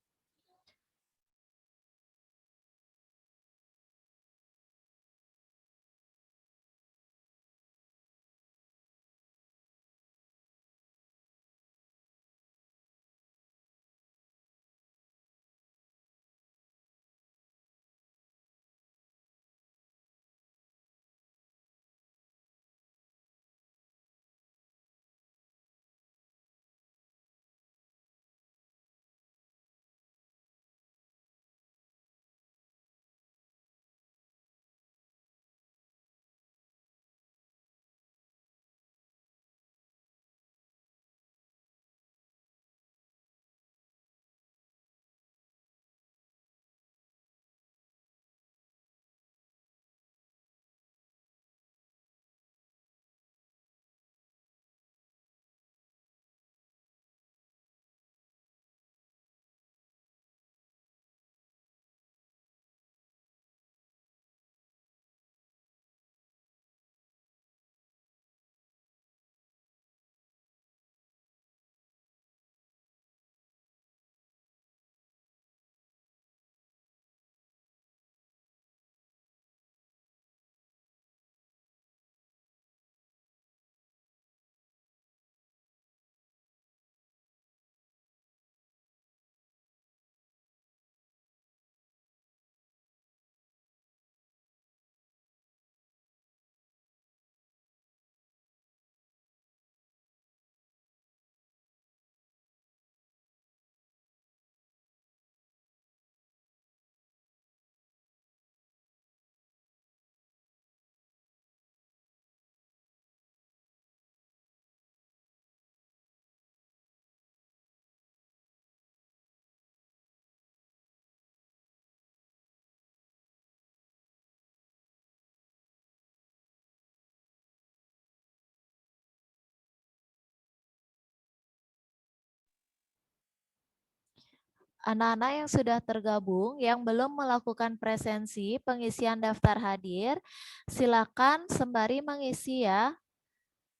Speaker 7: anak-anak yang sudah tergabung, yang belum melakukan presensi pengisian daftar hadir, silakan sembari mengisi ya.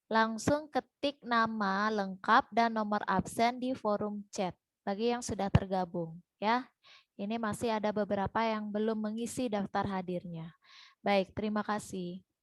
Speaker 7: Langsung ketik nama lengkap dan nomor absen di forum chat bagi yang sudah tergabung ya. Ini masih ada beberapa yang belum mengisi daftar hadirnya. Baik, terima kasih.